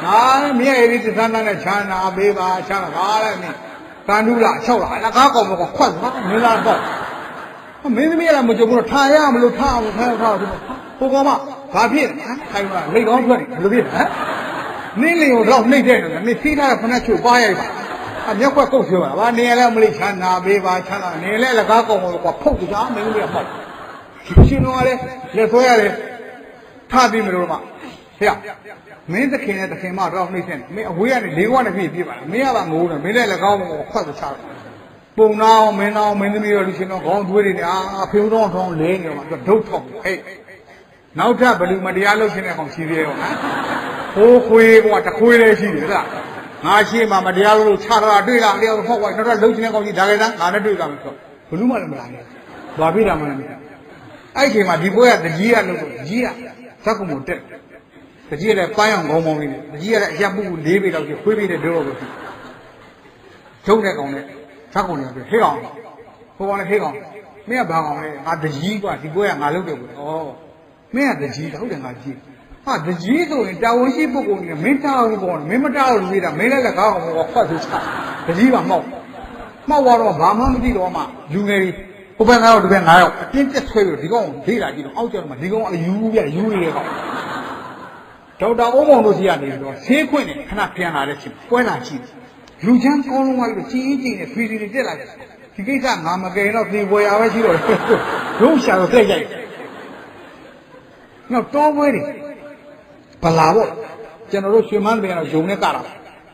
ဟာမင်းရဲ့ဒီသန်းနဲ့ချမ်းသာပေးပါချမ်းသာပါလဲမင်းကန်တူးလား၆လားအလကားကောင်မကွက်သွားမင်းသားတော့မင်းသမီးကလည်းမကြုံဘူးတော့ထားရမလို့ထားအောင်ထားဟိုကောင်မဘာဖြစ်ခိုင်းပါလက်ကောင်းထွက်နေဘယ်လိုဖြစ်နင်းလင်ကိုတော့နှိမ့်တဲ့နော်မင်းစီးထားတဲ့ဖနက်ချို့ပါရိုက်ပါအမျက်ခွက်ကုတ်ပြောတာဗာနေရလဲမလေးချမ်းသာပေးပါချမ်းသာနေလဲလကားကောင်ကွာဖုတ်ကြမင်းသမီးကပေါ့ရှင်တော်ကလည်းလက်ဆွဲရတယ်ထားပြီးမလို့မှဖေမင်းသခင်နဲ့သခင်မတော့နှိမ့်တဲ့မင်းအဝေးကနေလေးခွက်နဲ့ပြည့်ပါလားမင်းကပါငိုးတယ်မင်းလည်း၎င်းကိုခွက်ချတယ်ပုံနာအောင်မင်းတော်မင်းသမီးတို့လူရှင်တော်ခေါင်းသွေးတွေနဲ့အာဖေဦးတော်ထောင်းလဲနေတော့ဒုတ်ထောက်ဟဲ့နောက်ထပ်ဘလူမတရားလုပ်ရှင်တဲ့ကောင်ရှိသေးရဲ့ဟိုခွေးကတခွေးလေးရှိတယ်လားငါရှိမှမတရားလို့ခြားတာတွေ့လားလျောက်ဖောက်သွားနောက်ထပ်လုပ်ရှင်တဲ့ကောင်ကြီးဒါကြတဲ့ငါနဲ့တွေ့ကြမယ်ဆိုဘလူမှလည်းမလာနဲ့ဘာပြတာမှလည်းမသိအဲ့ချိန်မှာဒီပွဲကတကြီးကလို့တကြီးကဇက်ကုံကိုတက်တကြီးလည်းပန်းအောင်ခေါင်းပေါင်းလေးနဲ့တကြီးကလည်းအရက်ပူ၄ပေလောက်ကြီးခွေးပေးတဲ့ဒုတော့ကိုထုံးတဲ့ကောင်နဲ့ဇက်ကုံတွေကဟေးကောင်ဟိုကောင်လည်းဟေးကောင်မင်းကဘာကောင်လဲငါတကြီးกว่าဒီပွဲကငါလုပ်တယ်ကွဩမင်းကတကြီးဟုတ်တယ်ငါကြီးဟာတကြီးဆိုရင်တာဝန်ရှိပုဂ္ဂိုလ်ကြီးမင်းတာဘူးကောင်မင်းမတာလို့ပြေးတာမင်းလည်းလက်ကားကောင်ကဖတ်သူချတကြီးကမှောက်သွားတော့ဘာမှမသိတော့မှလူငယ်ကြီးဟိုဘက်9ယောက်ဒီဘက်9ယောက်အတင်းတက်ဆွဲပြီးဒီကောင်ဒေးလာကြည့်တော့အောက်ကျတော့မှဒီကောင်အယူနေတဲ့ကောင်ဒေါက်တာအုံးမောင်တို့စီကနေပြီးတော့ဆေးခွင့်နဲ့ခဏပြန်လာတဲ့ချိန်ပွဲလာကြည့်လူချမ်းကောင်းလုံးသွားပြီးကြီးကြီးနဲ့ဖီတွေတက်လာတယ်ဒီကိစ္စငါမကယ်တော့သေပွဲရပဲရှိတော့ရုံးရှာတော့တက်ရိုက်နောက်တောပွဲတွေဗလာပေါ့ကျွန်တော်တို့ရွှေမန်းတွေကတော့ဂျုံနဲ့ကတာ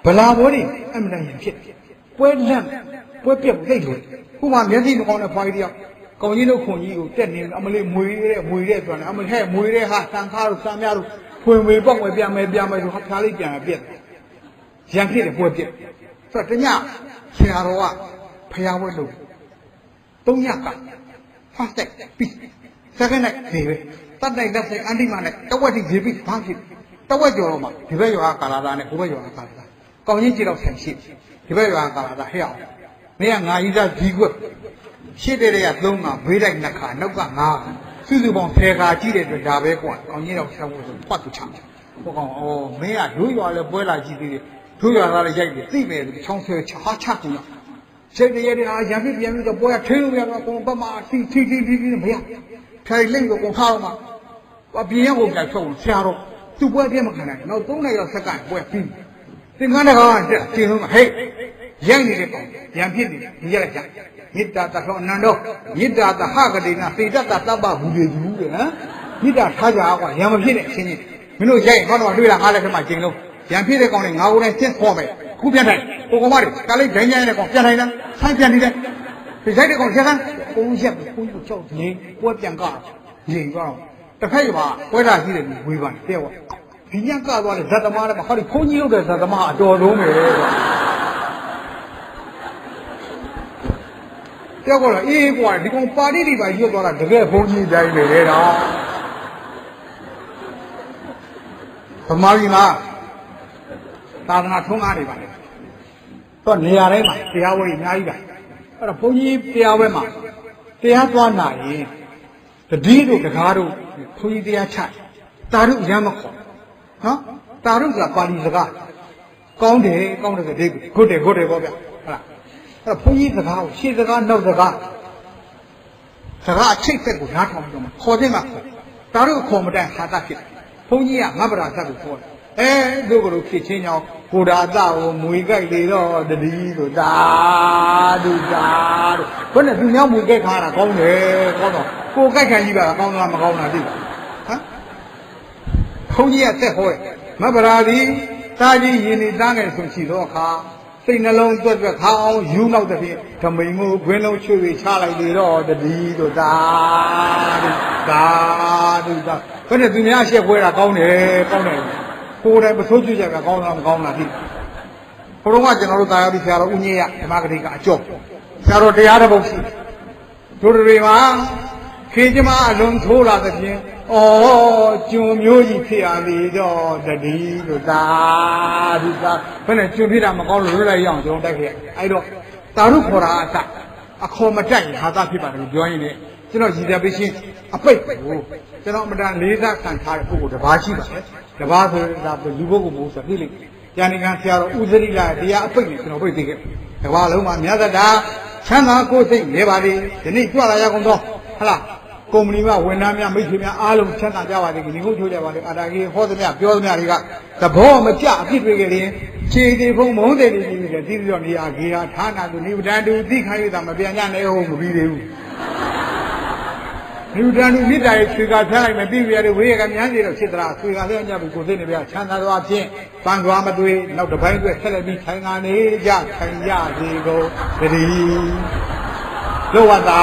ဗလာပွဲတွေအမှန်တန်ဖြစ်ပွဲလက်ပွဲပြက်သိတ်လို့ခုမှမျက်စိမကောင်းတဲ့ဖွားကြီးတယောက်ကောင်ကြီးတို့ခွန်ကြီးကိုတက်နေအမလေးမွေတဲ့အတွက်အမလေးဟဲ့မွေတဲ့ဟာစံခါတို့စံများတို့ဖွင့်ဝေပေါက်ဝေပြန်မယ်ဆိုဟာဖျားလေးပြန်ပြက်ရံဖြစ်တယ်ပွဲပြက်ဆိုတော့တညဆရာတော်ကဖျားဝဲလို့3ညကဖတ်တဲ့ပြီးစက္ကန့်နဲ့နေပဲတတ်နိုင်တဲ့စိတ်အန်တီမနဲ့တဝက်တိရေပြီးဘာဖြစ်တဝက်ကျော်တော့မှဒီဘက်ရွာကာလာသားနဲ့ဟိုဘက်ရွာကာလာသားကောင်းချင်းကြည့်တော့ဆင်ရှိဒီဘက်ရွာကာလာသားဟဲ့အောင်မင်းကငါကြီးသားကြီးကွက်ရှစ်တဲ့တွေက3ခါဘေးတိုက်2ခါနောက်က9စုစုပေါင်း10ခါကြည့်တဲ့အတွက်ဒါပဲကွာကောင်းချင်းတော့ဆက်ဖို့ဆိုဖတ်သူချဟိုကောင်မင်းကဒိုးရွာလဲပွဲလာကြည့်သေးတယ်ဒိုးရွာသားလည်းရိုက်တယ်သိမယ်ချောင်းဆွဲချဟာချကူရစိတ်တရေတွေဟာရံပြပြန်ပြီးတော့ပွဲကထင်းလို့ရတော့ကိုယ်ဘက်မှာထီမရထိုင်လိမ့်ကိုကုန်ထားတော့မှပြင်းရောက်ကိုကြိုက်ဖြုတ်ဆရာတော့သူ့ပွဲပြမခံနိုင်နောက်3နှစ်ရောက်စက္ကန့်ပွဲပြီးသင်္ကန်းတကားတက်ကျင်းလုံးဟဲ့ရိုက်နေတဲ့ကောင်ရံဖြစ်နေဒီရက်ကြမေတ္တာတထောအနန္တောမေတ္တာတဟကတိနာစေတတတပ္ပဘူတွေဘူးတဲ့ဟမ်မေတ္တာထားကြကွာရံမဖြစ်တဲ့အချင်းချင်းမင်းတို့ရိုက်ဟောတော့တွေ့လားငါလည်းခမကျင်းလုံးရံဖြစ်တဲ့ကောင်တွေငါကိုယ်နဲ့ရှင်းခေါ်မယ်ခုပြန်ထိုင်ကိုကောင်မတွေကလေးဒိုင်းကြိုင်းတဲ့ကောင်ပြန်ထိုင်လားဆိုင်းပြန်နေတယ်ဒီရိုက်တဲ့ကောင်ရက်ကကိုရက်ကိုကြောက်နေပွဲပြန်ကနေသွားတော့တစ်ဖက်မှာပွဲတာရှိတယ်ဝေးပါတဲ့ကွာဒီညကသွားတဲ့ဇတ်သမားတွေမှာဟောဒီဘုန်းကြီးလုပ်တဲ့ဇတ်သမားအတော်ဆုံးပဲကွာပြောတော့အေးကွာဒီကောင်ပါတိတွေပါရွတ်သွားတာတကယ်ဘုန်းကြီးတိုင်းပဲလေတော့ဗမာပြည်မှာသာသနာထုံးကားနေပါလေတော့နေရာတိုင်းမှာတရားဝဲအများကြီးပါအဲ့တော့ဘုန်းကြီးတရားဝဲမှာတရားသွားနာရင်တတိတို့တကားတို့ဘုန်းကြီးတရားချတာတို့ရမ်းမခေါ်နော်တာတို့ကပါဠိစကားကောင်းတယ်ဆိုဒိတ်ဂုတ်တယ်ပေါ့ဗျဟုတ်လားအဲ့တော့ဘုန်းကြီးစကားကိုရှေ့စကားနောက်စကားအချိတ်သက်ကိုနားထောင်ပြီးတော့ခေါ်တဲ့မှာတာတို့ခေါ်မတိုင်ဟာတာဖြစ်ဘုန်းကြီးကငါဗရာဇတ်ကိုခေါ်တယ်တို့ကလို့ဖြစ်ချင်းကြောင်း ကိုဒါအကိုမွေကြိုက်လေတော့တတိတို့ဒါတို့ဘယ်နဲ့သူများမွေကြိုက်ခါတာကောင်းတယ်ကောင်းတော့ကိုကြိုက်ခံကြီးပါကောင်းလားမကောင်းလားသိပါဟမ်ခုံးကြီးကဆက်ဟောမဗရာဒီတာကြီးရင်နေသားငယ်ဆိုရှိတော့အခါစိတ်နှလုံးသွက်ခါအောင်ယူနောက်တဲ့ဖြင့်ဓမိန်ကိုခွင်းလုံးချွေချလိုက်လေတော့တတိတို့ဒါတို့ဘယ်နဲ့သူများရှက်ခွဲတာကောင်းတယ်ကိုယ်တိုင်ပစိုးကျွကြကကောင်းလားမကောင်းလားသိဘုရားကကျွန်တော်တို့တာယာပြီးဆရာတော်ဦးညေရဓမ္မဂတိကအကျော်ဆရာတော်တရားတစ်ပုဒ်ရှိတို့တွေမှာခေကျမအလုံးထိုးလာတဲ့ဖြင့်ဩကျွန်မျိုးကြီးဖြစ်ရလေတော့တတိတို့သာဘယ်နဲ့ကျွန်ဖြစ်တာမကောင်းလို့လွတ်လိုက်ရအောင်ကျွန်တော်တိုက်ခဲ့အဲ့တော့တာရုခေါ်တာအခေါ်မတိုက်ဟာသာဖြစ်ပါတယ်ပြောရင်လည်းကျွန်တော်ရည်ရွယ်ပေးခြင်းအပိတ်ကိုကျွန်တော်အမတန်လေးစားခံထားတဲ့ပုဂ္ဂိုလ်တစ်ပါးရှိပါတယ်တပါးဆိုတာလူပုဂ္ဂိုလ်မဟုတ်ဆိုသိလိမ့်ဉာဏ်ဉာဏ်ဆရာတော်ဦးသတိလာတရားအပိတ်နဲ့ကျွန်တော်ပိတ်သိခဲ့တပါးလုံးမှာမြတ်တာချမ်းသာကိုယ်စိတ်နေပါလေဒီနေ့ကြွလာရကုန်တော့ဟလားကုမ္ပဏီမှာဝန်ထမ်းများမိတ်ဆွေများအားလုံးချမ်းသာကြပါစေဒီကုန်းချိုးကြပါလေအာတာကြီးဟောသမျှပြောသမျှတွေကသဘောမကျအဖြစ်တွေ့ကြရင်ခြေသေးဖုံမုန်းတယ်နေပြီလေတီးပြီးတော့နေရာဂေဟာဌာနသူနိဗ္ဗာန်တူသိခိုင်းရတာမပြန်ညနေဟုတ်မပြီးသေးဘူးနိဗ္ဗာန်တူမိတ္တရဲ့ခြေကဖျက်လိုက်မယ်ပြီးပြရတဲ့ဝေရကမြန်းနေတော့ဖြစ်သလားခြေကလည်းညပ်ပြီးကိုသိနေပြချမ်းသာသောအဖြစ်ပန်းသွားမသွေးနောက်တစ်ပိုင်းအတွက်ဆက်လက်ပြီးထိုင်ကနေကြထိုင်ကြစေကုန်တည်းလောဝတာ